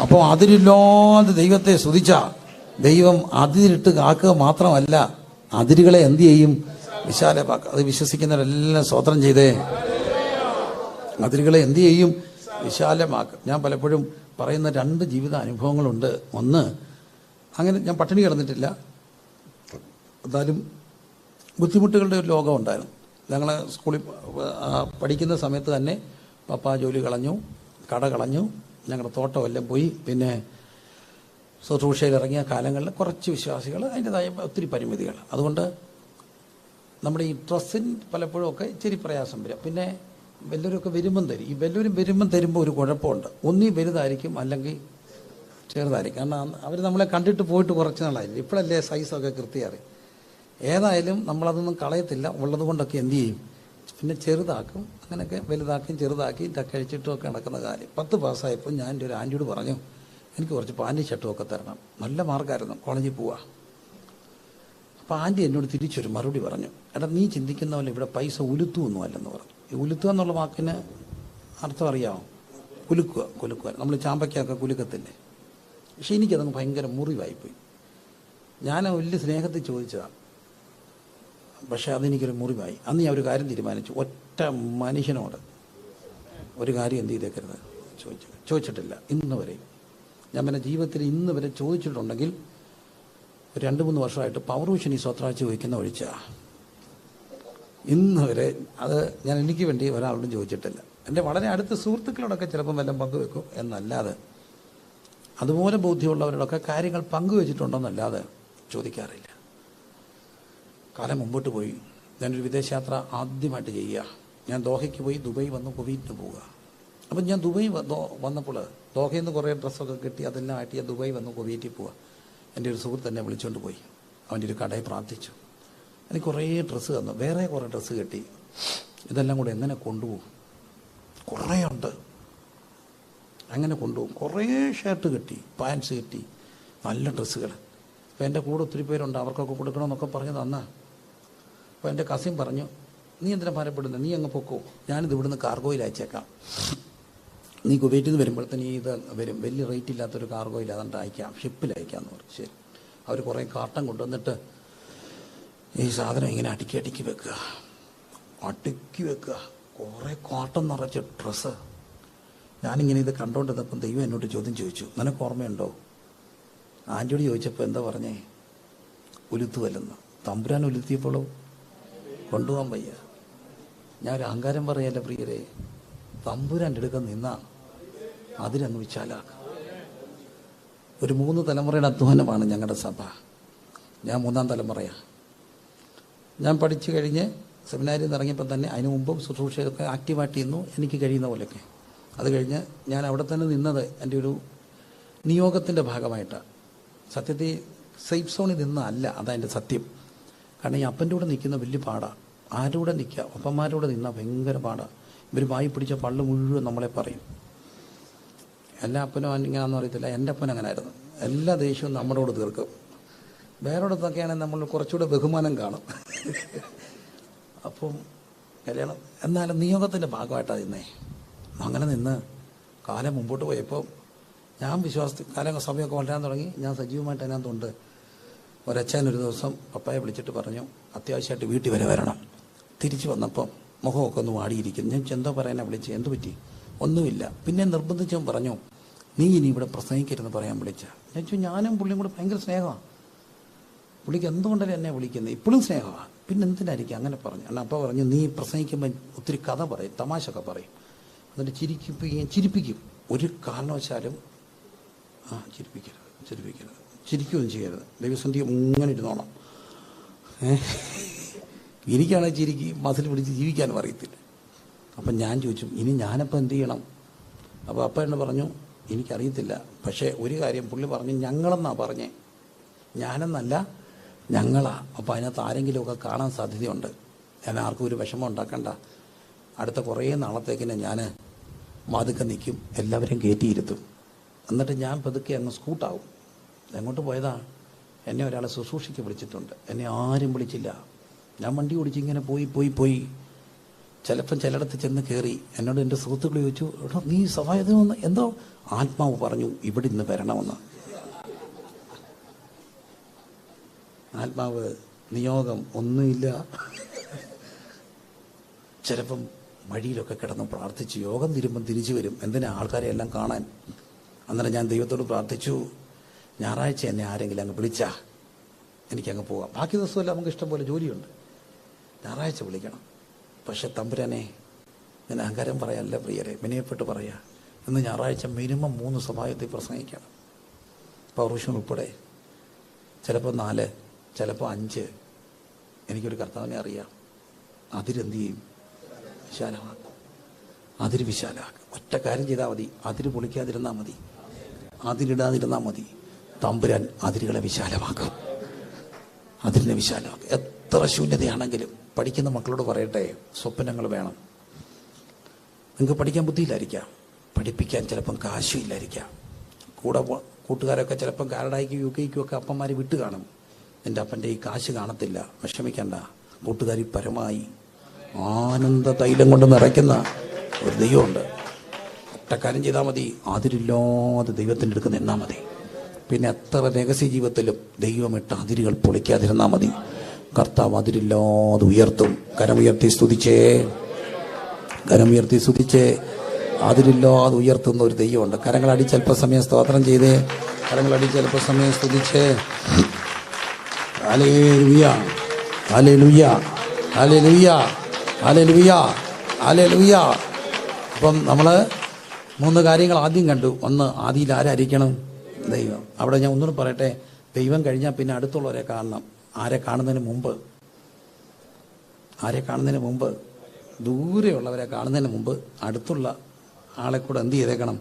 അപ്പോൾ അതിരില്ലാതെ ദൈവത്തെ സ്തുതിച്ച ദൈവം അതിരിട്ട് കാക്കുക മാത്രമല്ല, അതിരുകളെ എന്ത് ചെയ്യും, വിശാലമാക്കുക. അത് വിശ്വസിക്കുന്നവരെല്ലാം സ്തോത്രം ചെയ്തേ. അതിരുകളെ എന്ത് ചെയ്യും, വിശാലമാക്കുക. ഞാൻ പലപ്പോഴും പറയുന്ന 2 ജീവിത അനുഭവങ്ങളുണ്ട്. ഒന്ന്, അങ്ങനെ ഞാൻ പട്ടിണി കിടന്നിട്ടില്ല, എന്നാലും ബുദ്ധിമുട്ടുകളുടെ ഒരു ലോകം ഉണ്ടായിരുന്നു. ഞങ്ങൾ സ്കൂളിൽ പഠിക്കുന്ന സമയത്ത് തന്നെ പപ്പ ജോലി കളഞ്ഞു, കട കളഞ്ഞു, ഞങ്ങളുടെ തോട്ടമെല്ലാം പോയി. പിന്നെ ശുശ്രൂഷയിൽ ഇറങ്ങിയ കാലങ്ങളിൽ കുറച്ച് വിശ്വാസികൾ, അതിൻ്റെതായ ഒത്തിരി പരിമിതികൾ. അതുകൊണ്ട് നമ്മുടെ ഈ ഡ്രസ്സിന് പലപ്പോഴും ഒക്കെ ഇച്ചിരി പ്രയാസം വരും. പിന്നെ വല്ലവരൊക്കെ വരുമ്പം തരും. ഈ വല്ലവരും വരുമ്പം തരുമ്പോൾ ഒരു കുഴപ്പമുണ്ട്, ഒന്നീ വലുതായിരിക്കും അല്ലെങ്കിൽ ചെറുതായിരിക്കും. കാരണം അവർ നമ്മളെ കണ്ടിട്ട് പോയിട്ട് കുറച്ച് നാളായില്ല, ഇപ്പോഴല്ലേ സൈസൊക്കെ കൃത്യമായി. ഏതായാലും നമ്മളതൊന്നും കളയത്തില്ല, ഉള്ളത് കൊണ്ടൊക്കെ എന്തു ചെയ്യും, പിന്നെ ചെറുതാക്കും, അങ്ങനെയൊക്കെ വലുതാക്കും ചെറുതാക്കി കഴിച്ചിട്ടും ഒക്കെ നടക്കുന്ന കാര്യം. 10 പാസ്സായപ്പോൾ ഞാൻ എൻ്റെ ഒരു ആൻറ്റിയോട് പറഞ്ഞു, എനിക്ക് കുറച്ച് പാൻറ്റും ഷർട്ടും ഒക്കെ തരണം. നല്ല മാർക്കായിരുന്നു, കോളേജിൽ പോവാ. അപ്പോൾ ആൻറ്റി എന്നോട് തിരിച്ചൊരു മറുപടി പറഞ്ഞു, എടാ നീ ചിന്തിക്കുന്ന പോലെ ഇവിടെ പൈസ ഉലുത്തുവൊന്നും അല്ലെന്ന് പറഞ്ഞു. ഈ ഉലുത്തുക എന്നുള്ള വാക്കിന് അർത്ഥം അറിയാമോ? കുലുക്കുക. നമ്മൾ ചാമ്പയ്ക്കൊക്കെ കുലുക്കത്തില്ലേ. പക്ഷെ എനിക്കതങ്ങ് ഭയങ്കര മുറിവായിപ്പോയി. ഞാൻ വലിയ സ്നേഹത്തിൽ ചോദിച്ചതാണ്, പക്ഷേ അതെനിക്കൊരു മുറിവായി. അന്ന് ഞാൻ ഒരു കാര്യം തീരുമാനിച്ചു, ഒറ്റ മനുഷ്യനോട് ഒരു കാര്യം എന്ത് ചെയ്തേക്കരുത് ചോദിച്ചിട്ടില്ല ഇന്ന് വരെ. ഞാൻ പിന്നെ ജീവിതത്തിൽ ഇന്ന് വരെ ചോദിച്ചിട്ടുണ്ടെങ്കിൽ ഒരു 2-3 വർഷമായിട്ട് പവർ വിഷൻ ഈ സ്വത്രാഴ്ച ചോദിക്കുന്ന ഒഴിച്ച ഇന്ന് വരെ അത് ഞാൻ എനിക്ക് വേണ്ടി ഒരാളോടും ചോദിച്ചിട്ടില്ല. എൻ്റെ വളരെ അടുത്ത സുഹൃത്തുക്കളോടൊക്കെ ചിലപ്പം വല്ലതും പങ്കുവെക്കും എന്നല്ലാതെ, അതുപോലെ ബോധ്യമുള്ളവരോടൊക്കെ കാര്യങ്ങൾ പങ്കുവെച്ചിട്ടുണ്ടെന്നല്ലാതെ ചോദിക്കാറില്ല. കാലം മുമ്പോട്ട് പോയി. ഞാനൊരു വിദേശയാത്ര ആദ്യമായിട്ട് ചെയ്യുക. ഞാൻ ദോഹയ്ക്ക് പോയി, ദുബായ് വന്ന് കുവൈറ്റിന് പോവുക. അപ്പം ഞാൻ ദുബായ് വന്നപ്പോൾ ദോഹയിൽ നിന്ന് കുറേ ഡ്രസ്സൊക്കെ കിട്ടി, അതെല്ലാം ആയിട്ട് ഞാൻ ദുബായ് വന്ന് കുവൈറ്റിൽ പോവുക. എൻ്റെ ഒരു സുഹൃത്ത് എന്നെ വിളിച്ചുകൊണ്ട് പോയി, അവൻ്റെ ഒരു കടയിൽ പ്രാർത്ഥിച്ചു. എനിക്ക് കുറേ ഡ്രസ്സ് തന്നു, വേറെ കുറേ ഡ്രസ്സ് കിട്ടി. ഇതെല്ലാം കൂടെ എങ്ങനെ കൊണ്ടുപോകും? കുറേ ഉണ്ട്, അങ്ങനെ കൊണ്ടുപോകും. കുറേ ഷർട്ട് കിട്ടി, പാൻസ് കിട്ടി, നല്ല ഡ്രസ്സുകൾ. അപ്പോൾ എൻ്റെ കൂടെ ഒത്തിരി പേരുണ്ട്, അവർക്കൊക്കെ കൊടുക്കണമെന്നൊക്കെ പറഞ്ഞ് തന്നാ. അപ്പോൾ എൻ്റെ കസിൻ പറഞ്ഞു, നീ എന്തിനാ ഭാരപ്പെടുന്നത്, നീ അങ്ങ് പൊക്കോ, ഞാനിത് ഇവിടുന്ന് കാർഗോയിൽ അയച്ചേക്കാം. നീ കുവൈറ്റിൽ നിന്ന് വരുമ്പോഴത്തേന് ഇത് വരും, വലിയ റേറ്റ് ഇല്ലാത്തൊരു കാർഗോയിൽ അതുകൊണ്ട് അയക്കാം, ഷിപ്പിൽ അയക്കാമെന്ന് പറഞ്ഞു. ശരി. അവർ കുറേ കാർട്ടൺ കൊണ്ടുവന്നിട്ട് ഈ സാധനം ഇങ്ങനെ അടുക്കി വെക്കുക, കുറേ കാർട്ടൺ നിറച്ച ഡ്രസ്സ്. ഞാനിങ്ങനെ ഇത് കണ്ടുകൊണ്ടിരുന്നപ്പം ദൈവം എന്നോട് ചോദ്യം ചോദിച്ചു, നിനക്ക് ഓർമ്മയുണ്ടോ? ആൻറ്റിയോട് ചോദിച്ചപ്പോൾ എന്താ പറഞ്ഞേ? ഉലുത്തുവല്ലെന്ന്. തമ്പുരാൻ ഉലുത്തിയപ്പോഴോ കൊണ്ടുപോകാൻ വയ്യ. ഞാൻ ഒരു അഹങ്കാരം പറയല്ല പ്രിയരെ, തമ്പുരാൻ്റെ അടുക്ക നിന്നാ അതിനങ്ങ് വിശാലാക്കുക. ഒരു 3 തലമുറയുടെ അധ്വാനമാണ് ഞങ്ങളുടെ സഭ. ഞാൻ 3-ാം തലമുറയാണ്. ഞാൻ പഠിച്ചു കഴിഞ്ഞ് സെമിനാരിൽ നിന്ന് ഇറങ്ങിയപ്പോൾ തന്നെ അതിന് മുമ്പും ശുശ്രൂഷയൊക്കെ ആക്റ്റീവായിട്ട് ഇരുന്നു, എനിക്ക് കഴിയുന്ന പോലെയൊക്കെ. അത് കഴിഞ്ഞ് ഞാൻ അവിടെ തന്നെ നിന്നത് എൻ്റെ ഒരു നിയോഗത്തിൻ്റെ ഭാഗമായിട്ടാണ്. സത്യത്തിൽ സേഫ് സോണിൽ നിന്നല്ല, അതതിൻ്റെ സത്യം. കാരണം ഈ അപ്പൻ്റെ കൂടെ നിൽക്കുന്ന വലിയ പാടാണ്. ആരുടെ കൂടെ നിൽക്കുക? അപ്പന്മാരുടെ നിന്നാൽ ഭയങ്കര പാടാണ്. ഇവർ വായി പിടിച്ച പള്ളു മുഴുവൻ നമ്മളെ പറയും. എല്ലാ അപ്പനും ഇങ്ങനെയാണെന്ന് അറിയത്തില്ല, എൻ്റെ അപ്പൻ അങ്ങനെ ആയിരുന്നു. എല്ലാ ദേഷ്യവും നമ്മളോട് തീർക്കും. വേറൊരിടത്തൊക്കെയാണെങ്കിൽ നമ്മൾ കുറച്ചുകൂടെ ബഹുമാനം കാണും. അപ്പം കല്യാണം എന്നാലും നിയോഗത്തിൻ്റെ ഭാഗമായിട്ടാണ് നിന്നേ. അങ്ങനെ നിന്ന് കാലം മുമ്പോട്ട് പോയപ്പോൾ ഞാൻ കാലം സമയമൊക്കെ വളരാൻ തുടങ്ങി. ഞാൻ സജീവമായിട്ട് അതിനകത്തുണ്ട്. ഒരച്ഛൻ ഒരു ദിവസം പപ്പായെ വിളിച്ചിട്ട് പറഞ്ഞു, അത്യാവശ്യമായിട്ട് വീട്ടിൽ വരെ വരണം. തിരിച്ചു വന്നപ്പം മുഖമൊക്കെ ഒന്ന് വാടിയിരിക്കുന്നു. ഞാൻ എന്തോ പറയാനാണ് വിളിച്ചത്, എന്ത് പറ്റി? ഒന്നുമില്ല. പിന്നെ നിർബന്ധിച്ചും പറഞ്ഞു, നീ ഇനി ഇവിടെ പ്രസംഗിക്കരുതെന്ന് പറയാൻ വിളിച്ച. ഞാൻ ചോദിച്ചു, ഞാനും പുള്ളിയും കൂടെ ഭയങ്കര സ്നേഹമാണ്. പുള്ളിക്ക് എന്തുകൊണ്ടല്ലേ എന്നെ വിളിക്കുന്നത്? ഇപ്പോഴും സ്നേഹമാണ്, പിന്നെ എന്തിനായിരിക്കും അങ്ങനെ പറഞ്ഞു. എന്നാൽ അപ്പോൾ പറഞ്ഞു, നീ പ്രസംഗിക്കുമ്പോൾ ഒത്തിരി കഥ പറയും, തമാശയൊക്കെ പറയും, എന്നിട്ട് ചിരിപ്പിക്കും. ഒരു കാരണവശാലും ചിരിക്കുകയൊന്നും ചെയ്യരുത്. ദൈവസന്ധി ഇങ്ങനെ ഇരുന്നോണം. എനിക്കാണെങ്കിൽ ചിരിക്ക് മസിൽ പിടിച്ച് ജീവിക്കാനും അറിയത്തില്ല. അപ്പം ഞാൻ ചോദിച്ചു, ഇനി ഞാനപ്പോൾ എന്ത് ചെയ്യണം? അപ്പോൾ അപ്പ എന്നെ പറഞ്ഞു, എനിക്കറിയത്തില്ല, പക്ഷേ ഒരു കാര്യം പുള്ളി പറഞ്ഞു, ഞങ്ങളെന്നാ പറഞ്ഞേ, ഞാനെന്നല്ല ഞങ്ങളാ. അപ്പോൾ അതിനകത്ത് ആരെങ്കിലുമൊക്കെ കാണാൻ സാധ്യതയുണ്ട്. ഞാൻ ആർക്കും ഒരു വിഷമം ഉണ്ടാക്കണ്ട. അടുത്ത കുറേ നാളത്തേക്കിനെ ഞാൻ വാതുക്കെ നിൽക്കും, എല്ലാവരെയും കയറ്റിയിരുത്തും. എന്നിട്ട് ഞാൻ പതുക്കെ അങ്ങ് സ്കൂട്ടാവും. എങ്ങോട്ട് പോയതാ? എന്നെ ഒരാളെ ശുശ്രൂഷയ്ക്ക് വിളിച്ചിട്ടുണ്ട്, എന്നെ ആരും വിളിച്ചില്ല. ഞാൻ വണ്ടി ഓടിച്ച് ഇങ്ങനെ പോയി ചിലപ്പം ചിലയിടത്ത് ചെന്ന് കയറി. എന്നോട് എൻ്റെ സുഹൃത്തുക്കൾ ചോദിച്ചു, എടോ നീ സഹായത്തിന് വന്ന്? എന്തോ ആത്മാവ് പറഞ്ഞു ഇവിടെ ഇന്ന് വരണമെന്ന്. ആത്മാവ് നിയോഗം ഒന്നുമില്ല. ചിലപ്പം വഴിയിലൊക്കെ കിടന്ന് പ്രാർത്ഥിച്ച് യോഗം തീരുമ്പം തിരിച്ചു വരും. എന്തിനാ? ആൾക്കാരെ എല്ലാം കാണാൻ. അന്നേരം ഞാൻ ദൈവത്തോട് പ്രാർത്ഥിച്ചു, ഞായറാഴ്ച എന്നെ ആരെങ്കിലും അങ്ങ് വിളിച്ചാൽ എനിക്കങ്ങ് പോകാം. ബാക്കി ദിവസമല്ല, നമുക്ക് ഇഷ്ടംപോലെ ജോലിയുണ്ട്. ഞായറാഴ്ച വിളിക്കണം. പക്ഷെ തമ്പുരാനെ, ഞാൻ അഹങ്കാരം പറയാനല്ല പ്രിയരെ, വിനയപ്പെട്ട് പറയാ, ഇന്ന് ഞായറാഴ്ച മിനിമം 3 സഭായത്തിൽ പ്രസംഗിക്കണം, പൗരുഷൻ ഉൾപ്പെടെ. ചിലപ്പോൾ 4, ചിലപ്പോൾ 5. എനിക്കൊരു കർത്താവിനെ അറിയാം. അതിരെന്ത് ചെയ്യും? വിശാലമാക്കും. അതിര് വിശാലമാക്കും. ഒറ്റ കാര്യം ചെയ്താൽ മതി, അതിര് പൊളിക്കാതിരുന്നാൽ മതി. അതിരിടാതിരുന്നാൽ മതി. തമ്പുരാൻ അതിരുകളെ വിശാലമാക്കും. അതിരിനെ വിശാലമാക്കും. എത്ര ശൂന്യതയാണെങ്കിലും പഠിക്കുന്ന മക്കളോട് പറയട്ടെ, സ്വപ്നങ്ങൾ വേണം. നിങ്ങൾക്ക് പഠിക്കാൻ ബുദ്ധിയില്ലായിരിക്കാം, പഠിപ്പിക്കാൻ ചിലപ്പം കാശും ഇല്ലായിരിക്കാം. കൂടെ കൂട്ടുകാരൊക്കെ ചിലപ്പം കാനഡയ്ക്കും UK ഒക്കെ അപ്പന്മാർ വിട്ട് കാണും. എൻ്റെ അപ്പൻ്റെ ഈ കാശ് കാണത്തില്ല, വിഷമിക്കണ്ട. കൂട്ടുകാരി പരമായി ആനന്ദ തൈലം കൊണ്ട് നിറയ്ക്കുന്ന ഒരു ദൈവമുണ്ട്. ഒറ്റക്കാര്യം ചെയ്താൽ മതി, അതിരില്ലാതെ ദൈവത്തിൻ്റെ അടുത്ത് നിന്നാൽ മതി. പിന്നെ എത്ര രഹസ്യ ജീവിതത്തിലും ദൈവമിട്ട് അതിരുകൾ പൊളിക്കാതിരുന്നാൽ മതി. കർത്താവ് അതിരില്ലാതെ ഉയർത്തും. കരമുയർത്തി സ്തുതിച്ചേ, കരമുയർത്തി സ്തുതിച്ചേ. അതിരില്ലാതെ ഉയർത്തുന്ന ഒരു ദൈവമുണ്ട്. കരങ്ങളടിച്ച് അല്പസമയം സ്തോത്രം ചെയ്തേ, കരങ്ങളടിച്ച് അല്പസമയം സ്തുതിച്ചേ. Hallelujah, hallelujah, hallelujah, hallelujah, hallelujah. അപ്പം നമ്മൾ 3 കാര്യങ്ങൾ ആദ്യം കണ്ടു. ഒന്ന്, ആദിയിൽ ആരായിരിക്കണം? ദൈവം. അവിടെ ഞാൻ ഒന്നുകൂടെ പറയട്ടെ, ദൈവം കഴിഞ്ഞാൽ പിന്നെ അടുത്തുള്ളവരെ കാണണം. ആരെ കാണുന്നതിന് മുമ്പ് ദൂരെയുള്ളവരെ കാണുന്നതിന് മുമ്പ് അടുത്തുള്ള ആളെ കൂടെ എന്ത് ചെയ്തേക്കണം?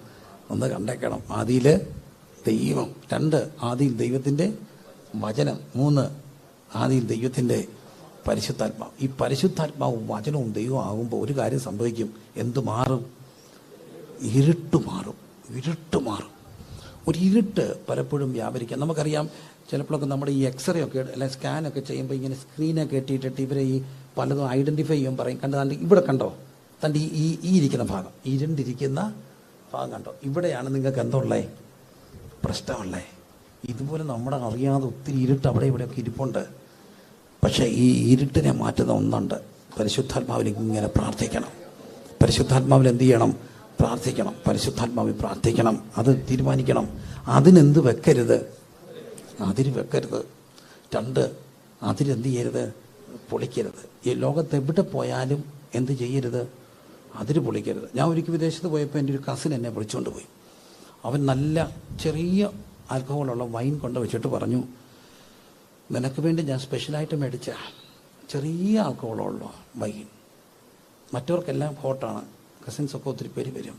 ഒന്ന് കണ്ടേക്കണം. ആദിയിൽ ദൈവം. 2, ആദിയിൽ ദൈവത്തിൻ്റെ വചനം. 3, ആദിയിൽ ദൈവത്തിൻ്റെ പരിശുദ്ധാത്മാവ്. ഈ പരിശുദ്ധാത്മാവും വചനവും ദൈവവും ആകുമ്പോൾ ഒരു കാര്യം സംഭവിക്കും. എന്ത് മാറും? ഇരുട്ട് മാറും. ഒരു ഇരുട്ട് പലപ്പോഴും വ്യാപരിക്കാം. നമുക്കറിയാം, ചിലപ്പോഴൊക്കെ നമ്മുടെ ഈ എക്സ്റേ ഒക്കെ അല്ലെങ്കിൽ സ്കാനൊക്കെ ചെയ്യുമ്പോൾ ഇങ്ങനെ സ്ക്രീനൊക്കെ ഇട്ടിട്ട് ഇവരെ ഈ പലതും ഐഡൻറ്റിഫൈ ചെയ്യാൻ പറയും. കണ്ടതാണ്ട് ഇവിടെ കണ്ടോ, തൻ്റെ ഈ ഇരിക്കുന്ന ഭാഗം, ഇരുണ്ടിരിക്കുന്ന ഭാഗം കണ്ടോ, ഇവിടെയാണ് നിങ്ങൾക്ക് എന്തുള്ളേ? പ്രശ്നമുള്ളേ. ഇതുപോലെ നമ്മുടെ അറിയാതെ ഒത്തിരി ഇരുട്ട് അവിടെ ഇവിടെയൊക്കെ ഇരിപ്പുണ്ട്. പക്ഷേ ഈ ഇരുട്ടിനെ മാറ്റുന്ന ഒന്നുണ്ട്. പരിശുദ്ധാത്മാവിൽ ഇങ്ങനെ പ്രാർത്ഥിക്കണം. പരിശുദ്ധാത്മാവിൽ എന്ത് ചെയ്യണം? പ്രാർത്ഥിക്കണം. പരിശുദ്ധാത്മാവിൽ പ്രാർത്ഥിക്കണം. അത് തീരുമാനിക്കണം. അതിനെന്ത് വെക്കരുത്? അതിര് വെക്കരുത്. 2, അതിരെന്ത് ചെയ്യരുത്? പൊളിക്കരുത്. ഈ ലോകത്ത് എവിടെ പോയാലും എന്ത് ചെയ്യരുത്? അതിര് പൊളിക്കരുത്. ഞാൻ ഒരിക്കൽ വിദേശത്ത് പോയപ്പോൾ എൻ്റെ ഒരു കസിൻ എന്നെ വിളിച്ചുകൊണ്ട് പോയി. അവൻ നല്ല ചെറിയ ആൽക്കഹോളുള്ള വൈൻ കൊണ്ട് വെച്ചിട്ട് പറഞ്ഞു, നിനക്ക് വേണ്ടി ഞാൻ സ്പെഷ്യലായിട്ട് മേടിച്ച ചെറിയ ആൽക്കഹോളുള്ള വൈൻ, മറ്റവർക്കെല്ലാം ഹോട്ടാണ്. കസിൻസൊക്കെ ഒത്തിരി പേര് വരും.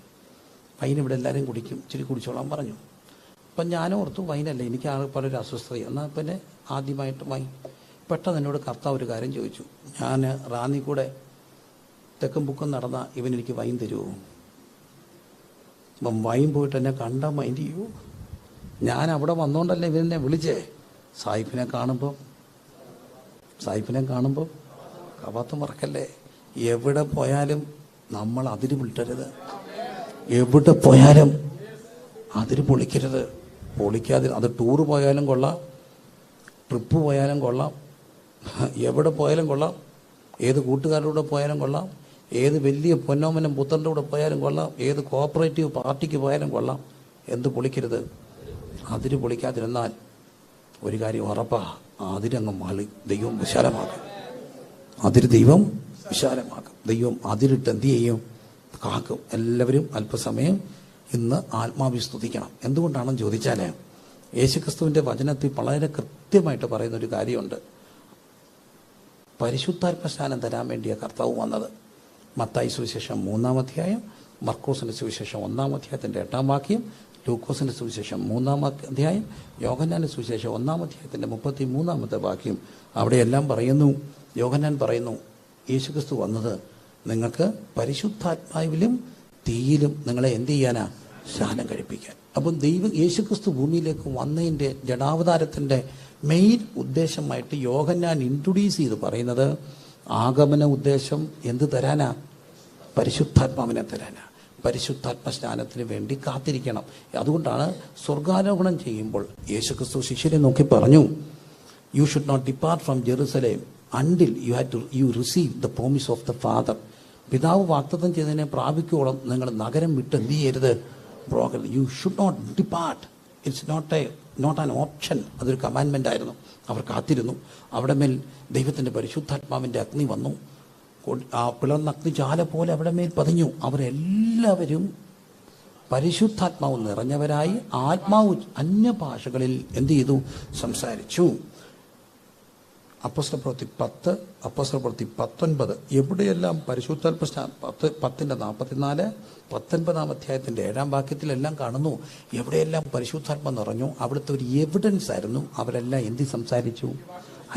വൈൻ ഇവിടെ എല്ലാവരും കുടിക്കും, ഇച്ചിരി കുടിച്ചോളാൻ പറഞ്ഞു. അപ്പം ഞാനോർത്തു വൈനല്ലേ, എനിക്ക് പലരും അസ്വസ്ഥതയും. എന്നാൽ പിന്നെ ആദ്യമായിട്ട് വൈൻ. പെട്ടെന്ന് എന്നോട് കർത്താവ് ഒരു കാര്യം ചോദിച്ചു. ഞാൻ റാന്നി കൂടെ തെക്കും പുക്കും നടന്ന ഇവനെനിക്ക് വൈൻ തരുമോ? അപ്പം വൈൻ പോയിട്ട് എന്നെ കണ്ടാൽ മൈൻഡ് ചെയ്യൂ. ഞാൻ അവിടെ വന്നോണ്ടല്ലേ ഇവനെന്നെ വിളിച്ചേ. സായിപ്പിനെ കാണുമ്പോൾ കവാത്ത് മറക്കല്ലേ. എവിടെ പോയാലും നമ്മൾ അതിര് വിട്ടരുത്. എവിടെ പോയാലും അതിര് പൊളിക്കരുത്. അത് ടൂറ് പോയാലും കൊള്ളാം, ട്രിപ്പ് പോയാലും കൊള്ളാം, എവിടെ പോയാലും കൊള്ളാം, ഏത് കൂട്ടുകാരുടെ പോയാലും കൊള്ളാം, ഏത് വലിയ പൊന്നോമനം പുത്രൻ്റെ കൂടെ പോയാലും കൊള്ളാം, ഏത് കോപ്പറേറ്റീവ് പാർട്ടിക്ക് പോയാലും കൊള്ളാം. എന്ത് പൊളിക്കരുത്? അതിര് പൊളിക്കാതിരുന്നാൽ ഒരു കാര്യം ഉറപ്പാ, അതിരങ്ങ് മാളി ദൈവം വിശാലമാക്കും. ദൈവം വിശാലമാക്കും. ദൈവം അതിരിട്ട് എന്ത് ചെയ്യും? കാക്കും. എല്ലാവരും അല്പസമയം ഇന്ന് ആത്മാവിൽ സ്തുതിക്കണം. എന്തുകൊണ്ടാണെന്ന് ചോദിച്ചാൽ, യേശുക്രിസ്തുവിൻ്റെ വചനത്തിൽ വളരെ കൃത്യമായിട്ട് പറയുന്ന ഒരു കാര്യമുണ്ട്. പരിശുദ്ധാത്മസ്നാനം തരാൻ വേണ്ടിയ കർത്താവ് വന്നത്. മത്തായി സുവിശേഷം 3-ാം അധ്യായം, മർക്കോസിൻ്റെ സുവിശേഷം 1-ാം അധ്യായത്തിൻ്റെ 8-ാം വാക്യം, ലൂക്കോസിൻ്റെ സുവിശേഷം 3-ാം അധ്യായം, യോഹന്നാൻ്റെ സുവിശേഷം 1-ാം അധ്യായത്തിൻ്റെ 33-ാമത്തെ വാക്യം. അവിടെയെല്ലാം പറയുന്നു, യോഹന്നാൻ പറയുന്നു, യേശുക്രിസ്തു വന്നത് നിങ്ങൾക്ക് പരിശുദ്ധാത്മാവിലും തീയിലും നിങ്ങളെ എന്ത് ചെയ്യാനാ? സ്നാനം കഴിപ്പിക്കാൻ. അപ്പം യേശുക്രിസ്തു ഭൂമിയിലേക്ക് വന്നതിൻ്റെ ജഡാവതാരത്തിൻ്റെ മെയിൻ ഉദ്ദേശമായിട്ട് യോഹന്നാൻ ഇൻട്രൊഡ്യൂസ് ചെയ്ത് പറയുന്നത്, ആഗമന ഉദ്ദേശം എന്ത് തരാനാ? പരിശുദ്ധാത്മാവിനെ തരാനാ. പരിശുദ്ധാത്മ സ്നാനത്തിന് വേണ്ടി കാത്തിരിക്കണം. അതുകൊണ്ടാണ് സ്വർഗാരോഹണം ചെയ്യുമ്പോൾ യേശുക്രിസ്തു ശിഷ്യരെ നോക്കി പറഞ്ഞു, you should not depart from Jerusalem until you receive the promise of the Father. പിതാവ് വാഗ്ദത്തം ചെയ്തതിനെ പ്രാപിക്കുവോളം നിങ്ങൾ നഗരം വിട്ട് എന്ത് ചെയ്യരുത്? You should not depart. It's not an option. അതൊരു കമാൻഡ്മെൻ്റ് ആയിരുന്നു. അവർ കാത്തിരുന്നു. അവിടെ മേൽ ദൈവത്തിൻ്റെ പരിശുദ്ധാത്മാവിൻ്റെ അഗ്നി വന്നു. ആ പിളർന്ന അഗ്നിജാല പോലെ അവിടെ മേൽ പതിഞ്ഞു. അവരെല്ലാവരും പരിശുദ്ധാത്മാവ് നിറഞ്ഞവരായി ആത്മാവ് അന്യഭാഷകളിൽ എന്ത് ചെയ്തു? സംസാരിച്ചു. അപ്പോസ്തല പ്രവൃത്തി 10, അപ്പോസ്തല പ്രവൃത്തി 19, എവിടെയെല്ലാം പരിശുദ്ധാത്മ സ്നാനം 10:44, 19 അധ്യായത്തിൻ്റെ 7 വാക്യത്തിലെല്ലാം കാണുന്നു. എവിടെയെല്ലാം പരിശുദ്ധാത്മ നിറഞ്ഞു, അവിടുത്തെ ഒരു എവിഡൻസ് ആയിരുന്നു. അവരെല്ലാം എന്തി സംസാരിച്ചു?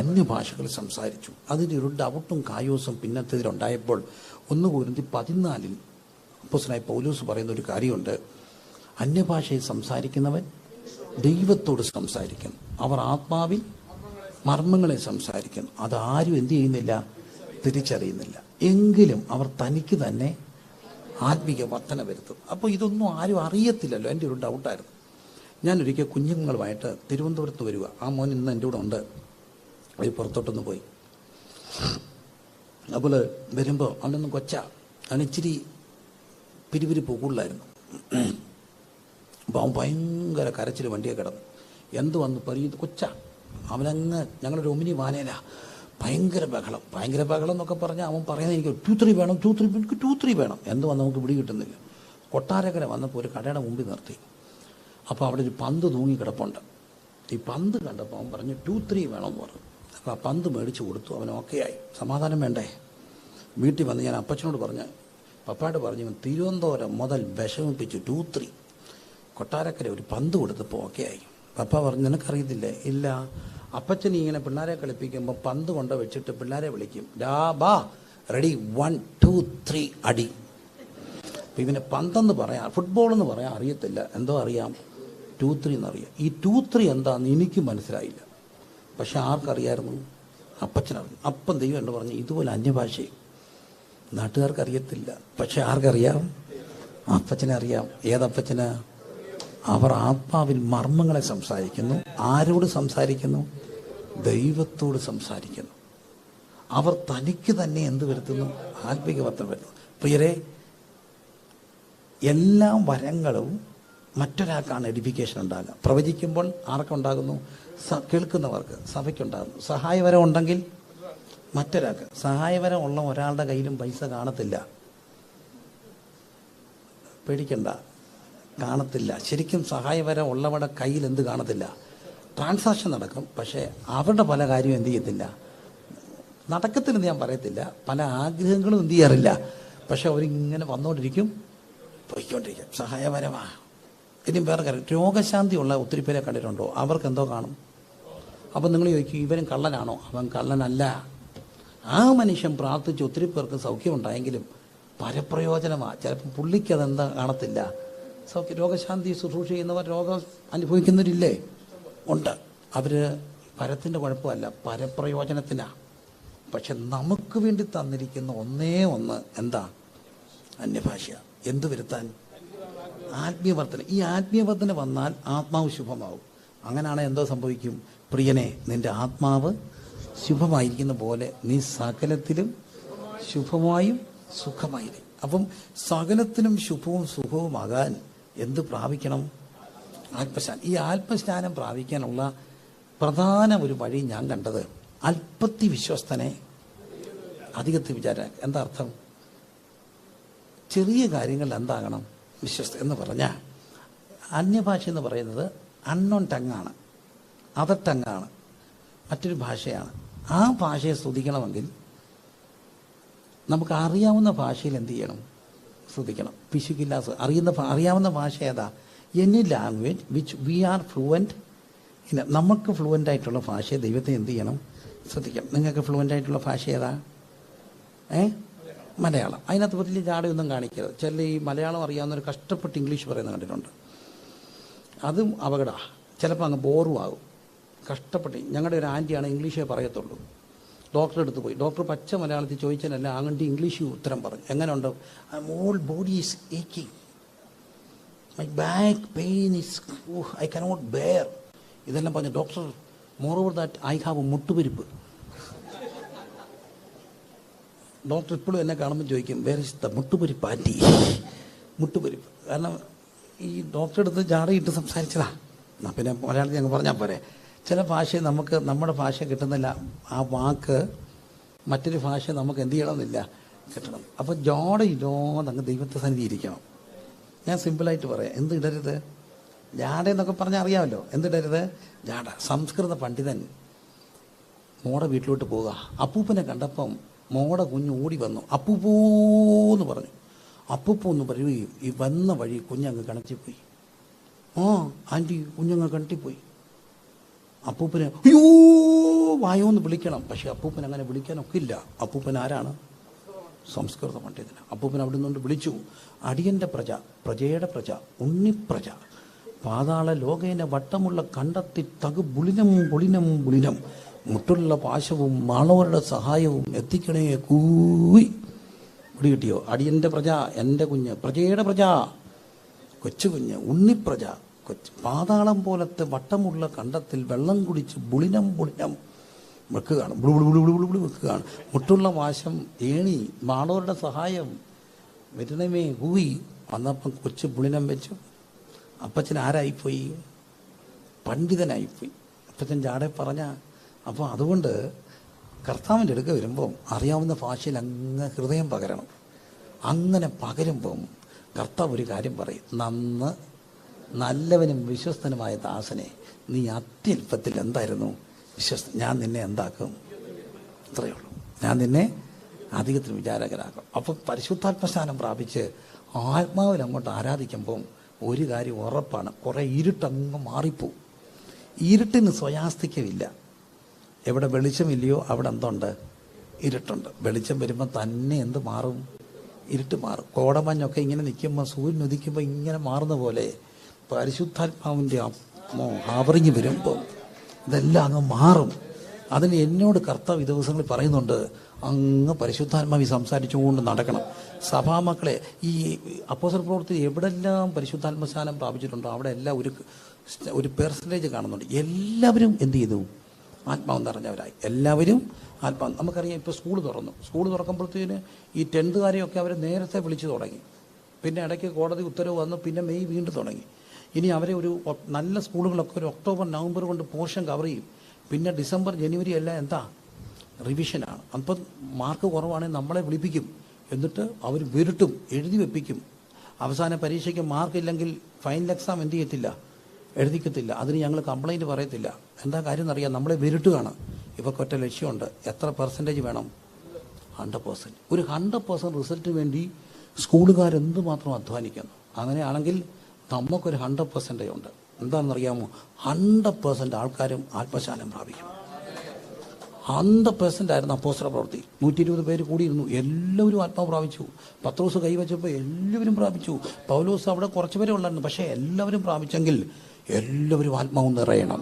അന്യഭാഷകൾ സംസാരിച്ചു. അതിൻ്റെ ഒരു ഡൗട്ടും കായോസും പിന്നത്തേതിലുണ്ടായപ്പോൾ 1 കൊരിന്ത്യർ 14 അപ്പോസ്തലനായ പൗലോസ് പറയുന്ന ഒരു കാര്യമുണ്ട്. അന്യഭാഷയിൽ സംസാരിക്കുന്നവൻ ദൈവത്തോട് സംസാരിക്കുന്നു. അവർ ആത്മാവിൽ മർമ്മങ്ങളെ സംസാരിക്കുന്നു. അതാരും എന്ത് ചെയ്യുന്നില്ല? തിരിച്ചറിയുന്നില്ല. എങ്കിലും അവർ തനിക്ക് തന്നെ ആത്മീക വർധന വരുത്തും. അപ്പോൾ ഇതൊന്നും ആരും അറിയത്തില്ലല്ലോ. എൻ്റെ ഒരു ഡൗട്ടായിരുന്നു. ഞാനൊരിക്കൽ കുഞ്ഞുങ്ങളുമായിട്ട് തിരുവനന്തപുരത്ത് വരിക. ആ മോൻ ഇന്ന് എൻ്റെ കൂടെ ഉണ്ട്. അവർ പുറത്തോട്ടൊന്ന് പോയി. അപ്പോൾ വരുമ്പോൾ അവനൊന്നും അവൻ ഇച്ചിരി പിരിപിരിപ്പ് കൂടുതലായിരുന്നു. അപ്പോൾ അവൻ ഭയങ്കര കരച്ചിൽ വണ്ടിയെ കിടന്നു. എന്ത് വന്ന് പറയുന്നത് അവനങ്ങ് ഞങ്ങളൊരു ഒമിനി വാനേല ഭയങ്കര ബഹളം എന്നൊക്കെ പറഞ്ഞാൽ അവൻ പറയുന്നത് എനിക്ക് 2-3 വേണം, 2-3 എനിക്ക് 2-3 വേണം. എന്ത് വന്ന് നമുക്ക് പിടി കിട്ടുന്നില്ല. കൊട്ടാരക്കര വന്നപ്പോൾ ഒരു കടയുടെ മുമ്പിൽ നിർത്തി. അപ്പോൾ അവിടെ ഒരു പന്ത് തൂങ്ങി കിടപ്പുണ്ട്. ഈ പന്ത് കണ്ടപ്പോൾ അവൻ പറഞ്ഞു 2-3 വേണമെന്ന് പറഞ്ഞു. അപ്പോൾ ആ പന്ത് മേടിച്ച് കൊടുത്തു. അവൻ ഓക്കെയായി. സമാധാനം വേണ്ടേ? വീട്ടിൽ വന്ന് ഞാൻ അപ്പച്ചനോട് പറഞ്ഞ്, പപ്പായോട് പറഞ്ഞു, തിരുവനന്തപുരം മുതൽ വിഷമിപ്പിച്ചു 2-3. കൊട്ടാരക്കര ഒരു പന്ത് കൊടുത്തപ്പോൾ ഓക്കെയായി. പപ്പ പറഞ്ഞു, നിനക്കറിയത്തില്ലേ? ഇല്ല. അപ്പച്ചൻ ഇങ്ങനെ പിള്ളേരെ കളിപ്പിക്കുമ്പോൾ പന്ത് കൊണ്ട് വെച്ചിട്ട് പിള്ളേരെ വിളിക്കും, ബാ റെഡി 1, 2, 3 അടി. അപ്പം ഇവന് പന്തെന്ന് പറയാം, ഫുട്ബോൾ എന്ന് പറയാൻ അറിയത്തില്ല. എന്തോ അറിയാം, 2-3 എന്നറിയാം. ഈ 2-3 എന്താന്ന് എനിക്ക് മനസ്സിലായില്ല. പക്ഷെ ആർക്കറിയായിരുന്നു? അപ്പച്ചനറിയാം. അപ്പം ദൈവം എന്ന് പറഞ്ഞു, ഇതുപോലെ അന്യഭാഷയും നാട്ടുകാർക്ക് അറിയത്തില്ല. പക്ഷെ ആർക്കറിയാം? അപ്പച്ചനെ അറിയാം. ഏതപ്പച്ചന്? അവർ ആത്മാവിൽ മർമ്മങ്ങളെ സംസാരിക്കുന്നു. ആരോട് സംസാരിക്കുന്നു? ദൈവത്തോട് സംസാരിക്കുന്നു. അവർ തനിക്ക് തന്നെ എന്ത് വരുത്തുന്നു? ആത്മീക വർധന വരുത്തുന്നു. പ്രിയരെ, എല്ലാ വരങ്ങളും മറ്റൊരാൾക്കാണ് എഡിഫിക്കേഷൻ ഉണ്ടാകുക. പ്രവചിക്കുമ്പോൾ ആർക്കുണ്ടാകുന്നു? കേൾക്കുന്നവർക്ക്, സഭയ്ക്കുണ്ടാകുന്നു. സഹായവരം ഉണ്ടെങ്കിൽ മറ്റൊരാൾക്ക്. സഹായവരം ഉള്ള ഒരാളുടെ കയ്യിലും പൈസ കാണത്തില്ല. പേടിക്കണ്ട, കാണത്തില്ല. ശരിക്കും സഹായവരം ഉള്ളവരുടെ കയ്യിൽ എന്ത് കാണത്തില്ല? ട്രാൻസാക്ഷൻ നടക്കും. പക്ഷേ അവരുടെ പല കാര്യവും എന്ത് ചെയ്യത്തില്ല? നടക്കത്തില്ലെന്ന് ഞാൻ പറയത്തില്ല. പല ആഗ്രഹങ്ങളും എന്ത് ചെയ്യാറില്ല. പക്ഷെ അവരിങ്ങനെ വന്നുകൊണ്ടിരിക്കും, പോയിക്കൊണ്ടിരിക്കും. സഹായപരമാ. ഇനിയും വേറെ കാര്യം, രോഗശാന്തിയുള്ള ഒത്തിരി പേരെ കണ്ടിട്ടുണ്ടോ? അവർക്ക് എന്തോ കാണും. അപ്പം നിങ്ങൾ ചോദിക്കും, ഇവനും കള്ളനാണോ? അവൻ കള്ളനല്ല. ആ മനുഷ്യൻ പ്രാർത്ഥിച്ച് ഒത്തിരി പേർക്ക് സൗഖ്യമുണ്ടായെങ്കിലും പരപ്രയോജനമാണ്. ചിലപ്പോൾ പുള്ളിക്ക് അതെന്താ കാണത്തില്ല. രോഗശാന്തി ശുശ്രൂഷ ചെയ്യുന്നവർ രോഗം അനുഭവിക്കുന്നവരില്ലേ? ഉണ്ട്. അവർ പരത്തിൻ്റെ കുഴപ്പമല്ല, പരപ്രയോജനത്തിനാണ്. പക്ഷെ നമുക്ക് വേണ്ടി തന്നിരിക്കുന്ന ഒന്നേ ഒന്ന് എന്താ? അന്യഭാഷ. എന്ത് വരുത്താൻ? ആത്മീയവർദ്ധന. ഈ ആത്മീയവർദ്ധന വന്നാൽ ആത്മാവ് ശുഭമാവും. അങ്ങനെയാണെങ്കിൽ എന്തോ സംഭവിക്കും? പ്രിയനെ, നിന്റെ ആത്മാവ് ശുഭമായിരിക്കുന്ന പോലെ നീ സകലത്തിലും ശുഭമായും സുഖമായിരിക്കും. അപ്പം സകലത്തിലും ശുഭവും സുഖവുമാകാൻ എന്ത് പ്രാപിക്കണം? ആത്മസ്നാനം. ഈ ആത്മസ്നാനം പ്രാപിക്കാനുള്ള പ്രധാന ഒരു വഴി ഞാൻ കണ്ടത്, അല്പത്തി വിശ്വസ്തനെ അധികത്തിൽ വിചാരം. എന്താ അർത്ഥം? ചെറിയ കാര്യങ്ങളിൽ എന്താകണം? വിശ്വസ്ത എന്ന് പറഞ്ഞാൽ, അന്യഭാഷ എന്ന് പറയുന്നത് അൺനോൺ ടങ്ങാണ്, അതർ ടങ്ങാണ്, മറ്റൊരു ഭാഷയാണ്. ആ ഭാഷയെ സ്തുതിക്കണമെങ്കിൽ നമുക്ക് അറിയാവുന്ന ഭാഷയിൽ എന്ത് ചെയ്യണം? ശ്രദ്ധിക്കണം. പിശുക്കില്ല. അറിയാവുന്ന ഭാഷ ഏതാ? Any language which we are fluent in. നമുക്ക് ഫ്ലുവൻ്റ് ആയിട്ടുള്ള ഭാഷയെ ദൈവത്തെ എന്ത് ചെയ്യണം? ശ്രദ്ധിക്കണം. നിങ്ങൾക്ക് ഫ്ലുവൻ്റ് ആയിട്ടുള്ള ഭാഷ ഏതാ? മലയാളം. അതിനകത്ത് വലിയ ജാടയൊന്നും കാണിക്കരുത്. ചില ഈ മലയാളം അറിയാവുന്നവർ കഷ്ടപ്പെട്ട് ഇംഗ്ലീഷ് പറയുന്നത് കണ്ടിട്ടുണ്ട്. അതും അപകടമാണ്. ചിലപ്പോൾ അങ്ങ് ബോറും ആകും. കഷ്ടപ്പെട്ട്. ഞങ്ങളുടെ ഒരു ആൻറ്റിയാണ് ഇംഗ്ലീഷേ പറയത്തുള്ളൂ. ഡോക്ടറെ അടുത്ത് പോയി. ഡോക്ടർ പച്ച മലയാളത്തിൽ ചോദിച്ചാലല്ല, അങ്ങോട്ട് ഇംഗ്ലീഷ് ഉത്തരം പറഞ്ഞു. എങ്ങനെയുണ്ട്? ഓൾ ബോഡി ഈസ് ഏക്കിങ്, my back pain is, I cannot bear. ഇതെല്ലാം പറഞ്ഞു. Doctor, more over that I have മുട്ടുപരിപ്പ്. ഡോക്ടർ ഇപ്പോഴും എന്നെ കാണുമ്പോൾ ചോദിക്കും, വേർ ഇസ് ദ മുട്ടുപരിപ്പ് ആൻറ്റി? മുട്ടുപരിപ്പ്. കാരണം ഈ ഡോക്ടറെ അടുത്ത് ജാടയിട്ട് സംസാരിച്ചതാ. എന്നാൽ പിന്നെ മലയാളത്തിൽ ഞങ്ങൾ പറഞ്ഞാൽ പോരെ. ചില ഭാഷ നമുക്ക് നമ്മുടെ ഭാഷ കിട്ടുന്നില്ല. ആ വാക്ക് മറ്റൊരു ഭാഷ നമുക്ക് എന്ത് ചെയ്യണമെന്നില്ല, കിട്ടണം. അപ്പോൾ ജാടയില്ലാതെ അങ്ങ് ദൈവത്തെ സന്നിധി ഇരിക്കണം. ഞാൻ സിമ്പിളായിട്ട് പറയാം. എന്ത് ഇടരുത്? ജാട എന്നൊക്കെ പറഞ്ഞാൽ അറിയാമല്ലോ. എന്തിടരുത്? ജാട. സംസ്കൃത പണ്ഡിതൻ മോടെ വീട്ടിലോട്ട് പോവുക. അപ്പൂപ്പനെ കണ്ടപ്പം മോടെ കുഞ്ഞ് ഓടി വന്നു. അപ്പൂപ്പൂന്ന് പറഞ്ഞു. അപ്പൂപ്പൂന്ന് പറയുകയും ഈ വന്ന വഴി കുഞ്ഞങ്ങ് കിണറ്റിപ്പോയി. ആൻറ്റി കുഞ്ഞങ്ങ് കിണറ്റിപ്പോയി. അപ്പൂപ്പന് അയ്യോ വായോന്ന് വിളിക്കണം. പക്ഷെ അപ്പൂപ്പൻ അങ്ങനെ വിളിക്കാനൊക്കെ ഇല്ല. അപ്പൂപ്പൻ ആരാണ്? സംസ്കൃത പണ്ഡിതന്. അപ്പൂപ്പൻ അവിടെ നിന്നുകൊണ്ട് വിളിച്ചു, അടിയന്റെ പ്രജ, പ്രജയുടെ പ്രജ, ഉണ്ണിപ്രജ, പാതാള ലോകേന വട്ടമുള്ള കണ്ടെത്തി തകു ബുളിനം ബുളിനം ബുളിനം, മുട്ടുള്ള പാശവും മാളവരുടെ സഹായവും എത്തിക്കണേ കൂയി. പിടി കിട്ടിയോ? അടിയന്റെ പ്രജ, എൻ്റെ കുഞ്ഞ്, പ്രജയുടെ പ്രജ, കൊച്ചു കുഞ്ഞ്, ഉണ്ണിപ്രജ, കൊച്ചു, പാതാളം പോലത്തെ വട്ടമുള്ള കണ്ടത്തിൽ വെള്ളം കുടിച്ച് ബുളിനം ബുളിനം വെക്കുകയാണ്. ബുളി വെക്കുകയാണ്. മുട്ടുള്ള വാശം, ഏണി, മാളവരുടെ സഹായം വരുന്നമേ കൂയി. വന്നപ്പം കൊച്ചു ബുളിനം വെച്ചു. അപ്പച്ചൻ ആരായിപ്പോയി? പണ്ഡിതനായിപ്പോയി. അപ്പച്ചൻ ജാടെ പറഞ്ഞ. അപ്പോൾ അതുകൊണ്ട് കർത്താവിൻ്റെ അടുക്ക വരുമ്പം അറിയാവുന്ന ഭാഷയിൽ അങ്ങ് ഹൃദയം പകരണം. അങ്ങനെ പകരുമ്പം കർത്താവ് ഒരു കാര്യം പറയും, നല്ലവനും വിശ്വസ്തനുമായ ദാസനെ, നീ അത്യല്പത്തിൽ എന്തായിരുന്നു വിശ്വസ്തൻ, ഞാൻ നിന്നെ എന്താക്കും? ഇത്രയേ ഉള്ളൂ, ഞാൻ നിന്നെ അധികത്തിന് വിചാരകരാക്കും. അപ്പം പരിശുദ്ധാത്മസ്ഥാനം പ്രാപിച്ച് ആത്മാവിൽ അങ്ങോട്ട് ആരാധിക്കുമ്പം ഒരു കാര്യം ഉറപ്പാണ്, കുറേ ഇരുട്ടങ്ങ് മാറിപ്പോവും. ഇരുട്ടിന് സ്വയാസ്തികമില്ല. എവിടെ വെളിച്ചമില്ലയോ അവിടെ എന്തുണ്ട്? ഇരുട്ടുണ്ട്. വെളിച്ചം വരുമ്പോൾ തന്നെ എന്ത് മാറും? ഇരുട്ട് മാറും. കോടമഞ്ഞൊക്കെ ഇങ്ങനെ നിൽക്കുമ്പോൾ, സൂര്യൻ ഉദിക്കുമ്പോൾ ഇങ്ങനെ മാറുന്ന പോലെ പരിശുദ്ധാത്മാവിൻ്റെ ആവറിഞ്ഞ് വരുമ്പോൾ ഇതെല്ലാം അങ്ങ് മാറും. അതിന് എന്നോട് കർത്താവ് ഈ ദിവസങ്ങളിൽ പറയുന്നുണ്ട്, അങ്ങ് പരിശുദ്ധാത്മാവി സംസാരിച്ചുകൊണ്ട് നടക്കണം. സഭാമക്കളെ, ഈ അപ്പോസ്തല പ്രവൃത്തി എവിടെല്ലാം പരിശുദ്ധാത്മസ്നാനം പ്രാപിച്ചിട്ടുണ്ടോ അവിടെ എല്ലാം ഒരു പെർസെൻറ്റേജ് കാണുന്നുണ്ട്. എല്ലാവരും എന്ത് ചെയ്തു? ആത്മാവ് നിറഞ്ഞവരായി. എല്ലാവരും ആത്മാവ്. നമുക്കറിയാം, ഇപ്പോൾ സ്കൂൾ തുറക്കുമ്പോഴത്തേന് ഈ 10th അവരെ നേരത്തെ വിളിച്ചു തുടങ്ങി. പിന്നെ ഇടയ്ക്ക് കോടതി ഉത്തരവ് വന്നു. പിന്നെ മെയ് വീണ്ടും തുടങ്ങി. ഇനി അവരെ ഒരു നല്ല സ്കൂളുകളൊക്കെ ഒരു ഒക്ടോബർ നവംബർ കൊണ്ട് പോർഷൻ കവർ ചെയ്യും. പിന്നെ ഡിസംബർ ജനുവരി എല്ലാം എന്താ? റിവിഷനാണ്. അപ്പം മാർക്ക് കുറവാണെങ്കിൽ നമ്മളെ വിളിപ്പിക്കും. എന്നിട്ട് അവർ വിരുട്ടും, എഴുതി വെപ്പിക്കും. അവസാന പരീക്ഷയ്ക്ക് മാർക്കില്ലെങ്കിൽ ഫൈനൽ എക്സാം എന്ത് ചെയ്യത്തില്ല? എഴുതിക്കത്തില്ല. അതിന് ഞങ്ങൾ കംപ്ലൈൻറ്റ് പറയത്തില്ല. എന്താ കാര്യം എന്നറിയാം? നമ്മളെ വിരുട്ടുകയാണ്. ഇവക്കൊറ്റ ലക്ഷ്യമുണ്ട്. എത്ര പെർസെൻറ്റേജ് വേണം? 100%. ഒരു 100% റിസൾട്ടിന് വേണ്ടി സ്കൂളുകാരെന്തുമാത്രം അധ്വാനിക്കുന്നു. അങ്ങനെയാണെങ്കിൽ നമുക്കൊരു 100% ഉണ്ട്. എന്താണെന്നറിയാമോ? 100% ആൾക്കാരും ആത്മശാനം പ്രാപിക്കും. 100% ആയിരുന്നു അപ്പോസ്തല പ്രവൃത്തി. 120 പേര് കൂടിയിരുന്നു. എല്ലാവരും ആത്മാവ് പ്രാപിച്ചു. പത്രോസ് കൈവച്ചപ്പോൾ എല്ലാവരും പ്രാപിച്ചു. പൗലോസ് അവിടെ കുറച്ച് പേരെ ഉള്ളായിരുന്നു. പക്ഷേ എല്ലാവരും പ്രാപിച്ചെങ്കിൽ എല്ലാവരും ആത്മാവ് നിറയണം.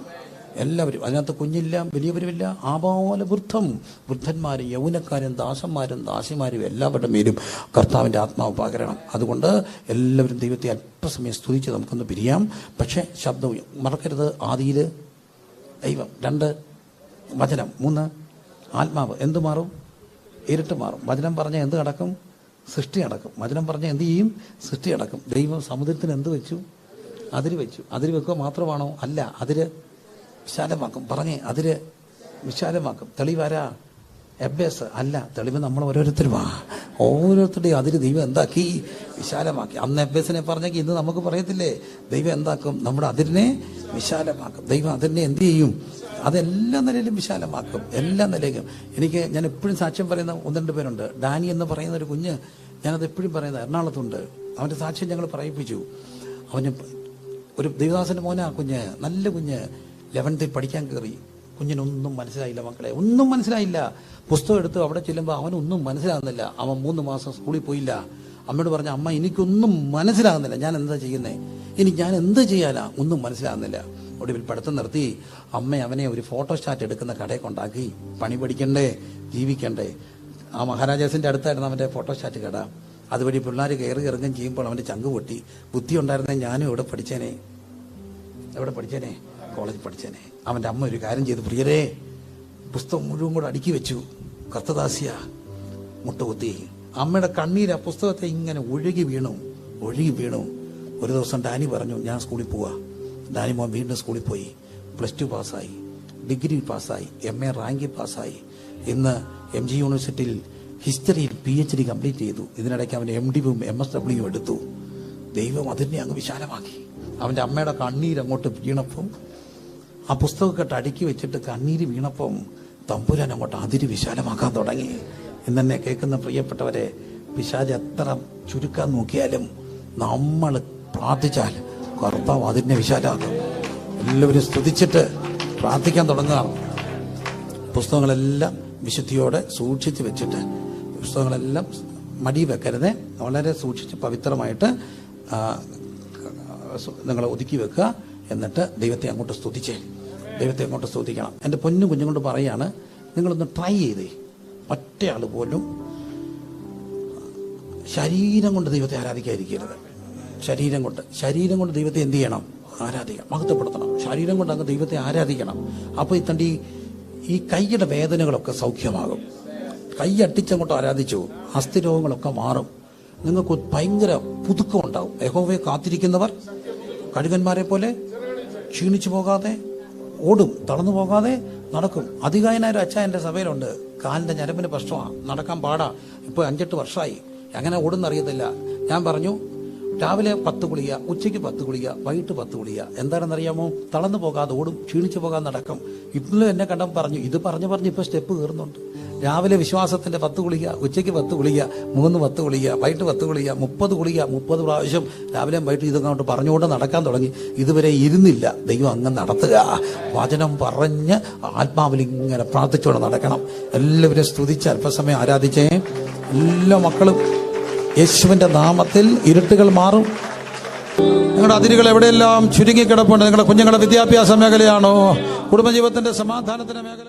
എല്ലാവരും. അതിനകത്ത് കുഞ്ഞില്ല, വലിയവരുമില്ല, ആബാല വൃദ്ധന്മാരും യൗവനക്കാരും ദാസന്മാരും ദാസിമാരും എല്ലാവരുടെ മേലും കർത്താവിൻ്റെ ആത്മാവ് പകരണം. അതുകൊണ്ട് എല്ലാവരും ദൈവത്തെ അല്പസമയം സ്തുതിച്ച് നമുക്കൊന്ന് പിരിയാം. പക്ഷേ ശബ്ദവും മറക്കരുത്. ആദിയിൽ ദൈവം, 2 വചനം, 3 ആത്മാവ്. എന്ത് മാറും? ഇരുട്ട് മാറും. വചനം പറഞ്ഞാൽ എന്ത് നടക്കും? സൃഷ്ടി നടക്കും. വചനം പറഞ്ഞാൽ എന്ത് ചെയ്യും? സൃഷ്ടി നടക്കും. ദൈവം സമുദ്രത്തിന് എന്ത് വെച്ചു? അതിര് വെച്ചു. അതിര് വെക്കുക മാത്രമാണോ? അല്ല, അതിര് വിശാലമാക്കും. പറഞ്ഞേ, അതിര് വിശാലമാക്കും. തെളിവാരാ? എബ്ബേസ് അല്ല, തെളിവ് നമ്മൾ ഓരോരുത്തരുടെയും അതിര് ദൈവം എന്താക്കി? വിശാലമാക്കി. അന്ന് എബ്ബേസിനെ പറഞ്ഞെങ്കിൽ ഇന്ന് നമുക്ക് പറയത്തില്ലേ? ദൈവം എന്താക്കും? നമ്മുടെ അതിരിനെ വിശാലമാക്കും. ദൈവം അതിനെ എന്ത് ചെയ്യും? അതെല്ലാ നിലയിലും വിശാലമാക്കും. എല്ലാ നിലയിലും. ഞാൻ എപ്പോഴും സാക്ഷ്യം പറയുന്ന 1-2 പേരുണ്ട്. ഡാനി എന്ന് പറയുന്ന ഒരു കുഞ്ഞ്, ഞാനത് എപ്പോഴും പറയുന്നത്, എറണാകുളത്തുണ്ട്. അവൻ്റെ സാക്ഷ്യം ഞങ്ങൾ പറയിപ്പിച്ചു. അവന് ഒരു ദേവദാസൻ്റെ മോനാ കുഞ്ഞ്, നല്ല കുഞ്ഞ്. 11th പഠിക്കാൻ കയറി. കുഞ്ഞിനൊന്നും മനസ്സിലായില്ല മക്കളെ, ഒന്നും മനസ്സിലായില്ല. പുസ്തകം എടുത്ത് അവിടെ ചെല്ലുമ്പോൾ അവനൊന്നും മനസ്സിലാകുന്നില്ല. അവൻ 3 മാസം സ്കൂളിൽ പോയില്ല. അമ്മയോട് പറഞ്ഞ, അമ്മ എനിക്കൊന്നും മനസ്സിലാകുന്നില്ല, ഞാൻ എന്താ ചെയ്യുന്നത്? ഞാൻ എന്ത് ചെയ്യാനാ? ഒന്നും മനസ്സിലാകുന്നില്ല. ഒടുവിൽ പഠിത്തം നിർത്തി. അമ്മ അവനെ ഒരു ഫോട്ടോസ്റ്റാറ്റ് എടുക്കുന്ന കടയിൽ കൊണ്ടാക്കി. പണി പഠിക്കണ്ടേ, ജീവിക്കണ്ടേ. ആ മഹാരാജാസിൻ്റെ അടുത്തായിരുന്നു അവൻ്റെ ഫോട്ടോസ്റ്റാറ്റ് കട. അതുവഴി പിള്ളേർ കയറി ഇറങ്ങും ചെയ്യുമ്പോൾ അവൻ്റെ ചങ്ക് പൊട്ടി. ബുദ്ധി ഉണ്ടായിരുന്നേ ഞാനും എവിടെ പഠിച്ചേനെ? കോളേജിൽ പഠിച്ചേനെ. അവൻ്റെ അമ്മ ഒരു കാര്യം ചെയ്തു, പ്രിയരേ, പുസ്തകം മുഴുവൻ കൂടെ അടുക്കി വെച്ചു. കർത്തദാസിയ മുട്ടുകുത്തി. അമ്മയുടെ കണ്ണീര് ആ പുസ്തകത്തെ ഇങ്ങനെ ഒഴുകി വീണു. ഒരു ദിവസം ഡാനി പറഞ്ഞു, ഞാൻ സ്കൂളിൽ പോവാ. ഡാനി മോൻ വീണ്ടും സ്കൂളിൽ പോയി. +2 പാസ്സായി, ഡിഗ്രി പാസ്സായി, MA റാങ്കിൽ പാസ്സായി. ഇന്ന് MG യൂണിവേഴ്സിറ്റിയിൽ ഹിസ്റ്ററിയിൽ PhD കംപ്ലീറ്റ് ചെയ്തു. ഇതിനിടയ്ക്ക് അവൻ MDയും MSWയും എടുത്തു. ദൈവം അതിനെ അങ്ങ് വിശാലമാക്കി. അവൻ്റെ അമ്മയുടെ കണ്ണീര് അങ്ങോട്ട് വീണപ്പം, ആ പുസ്തകമൊക്കെ അടുക്കി വെച്ചിട്ട് കണ്ണീര് വീണപ്പം തമ്പുരാൻ അങ്ങോട്ട് അതിര് വിശാലമാക്കാൻ തുടങ്ങി. ഇന്നെന്നെ കേൾക്കുന്ന പ്രിയപ്പെട്ടവരെ, പിശാച് എത്ര ചുരുക്കാൻ നോക്കിയാലും നമ്മൾ പ്രാർത്ഥിച്ചാൽ കർത്താവ് അതിനെ വിശാലാക്കും. എല്ലാവരും സ്തുതിച്ചിട്ട് പ്രാർത്ഥിക്കാൻ തുടങ്ങുകയാണ്. പുസ്തകങ്ങളെല്ലാം വിശുദ്ധിയോടെ സൂക്ഷിച്ച് വെച്ചിട്ട്, പുസ്തകങ്ങളെല്ലാം മടി വെക്കരുത്, വളരെ സൂക്ഷിച്ച് പവിത്രമായിട്ട് നിങ്ങൾ ഒതുക്കി വെക്കുക. എന്നിട്ട് ദൈവത്തെ അങ്ങോട്ട് സ്തുതിച്ചേ, ദൈവത്തെ അങ്ങോട്ട് സ്തുതിക്കണം. എൻ്റെ പൊന്നു കുഞ്ഞുകൊണ്ട് പറയാണ്, നിങ്ങളൊന്ന് ട്രൈ ചെയ്തേ. ഒറ്റയാൾ പോലും ശരീരം കൊണ്ട് ദൈവത്തെ ആരാധിക്കാതിരിക്കരുത്. ശരീരം കൊണ്ട് ദൈവത്തെ എന്ത് ചെയ്യണം? ആരാധിക്കണം, മഹത്വപ്പെടുത്തണം. ശരീരം കൊണ്ട് അങ്ങ് ദൈവത്തെ ആരാധിക്കണം. അപ്പോൾ ഈ കൈയുടെ വേദനകളൊക്കെ സൗഖ്യമാകും. കൈ അട്ടിച്ചങ്ങോട്ട് ആരാധിച്ചു, അസ്ഥിരോഗങ്ങളൊക്കെ മാറും. നിങ്ങൾക്ക് ഭയങ്കര പുതുക്കം ഉണ്ടാവും. യഹോവയെ കാത്തിരിക്കുന്നവർ കഴുകന്മാരെ പോലെ ക്ഷീണിച്ചു പോകാതെ ഓടും, തളർന്നു പോകാതെ നടക്കും. അധികായനായ ഒരു അച്ഛൻ എൻ്റെ സഭയിലുണ്ട്. കാലിൻ്റെ ഞരമ്പിന് പ്രശ്നമാണ്, നടക്കാൻ പാടാ. ഇപ്പോൾ 5-8 വർഷമായി. എങ്ങനെ ഓടുന്നറിയത്തില്ല. ഞാൻ പറഞ്ഞു, രാവിലെ 10 ഗുളിക, ഉച്ചയ്ക്ക് 10 ഗുളിക, വൈകിട്ട് 10 ഗുളിക. എന്താണെന്നറിയാമോ? തളർന്നു പോകാതെ ഓടും, ക്ഷീണിച്ചു പോകാതെ നടക്കും. ഇപ്പോഴും എന്നെ കണ്ടം പറഞ്ഞു, ഇത് പറഞ്ഞ് ഇപ്പോൾ സ്റ്റെപ്പ് കയറുന്നുണ്ട്. രാവിലെ വിശ്വാസത്തിന്റെ 10 ഗുളിക, ഉച്ചയ്ക്ക് 10 ഗുളിക, 10 ഗുളിക, വൈകിട്ട് 10 ഗുളിക, 30 ഗുളിക, 30 പ്രാവശ്യം രാവിലെയും വൈകിട്ട് ഇതൊക്കെ പറഞ്ഞുകൊണ്ട് നടക്കാൻ തുടങ്ങി. ഇതുവരെ ഇരുന്നില്ല. ദൈവം അങ്ങ് നടത്തുക. വചനം പറഞ്ഞ് ആത്മാവിൽ ഇങ്ങനെ പ്രാർത്ഥിച്ചുകൊണ്ട് നടക്കണം. എല്ലാവരും സ്തുതിച്ച് അല്പസമയം ആരാധിച്ചേ. എല്ലാ മക്കളും യേശുവിന്റെ നാമത്തിൽ ഇരുട്ടുകൾ മാറും. നിങ്ങളുടെ അതിരുകൾ എവിടെയെല്ലാം ചുരുങ്ങിക്കിടപ്പുണ്ട്. നിങ്ങളുടെ കുഞ്ഞുങ്ങളുടെ വിദ്യാഭ്യാസ മേഖലയാണോ, കുടുംബജീവിതത്തിന്റെ സമാധാനത്തിന്റെ മേഖല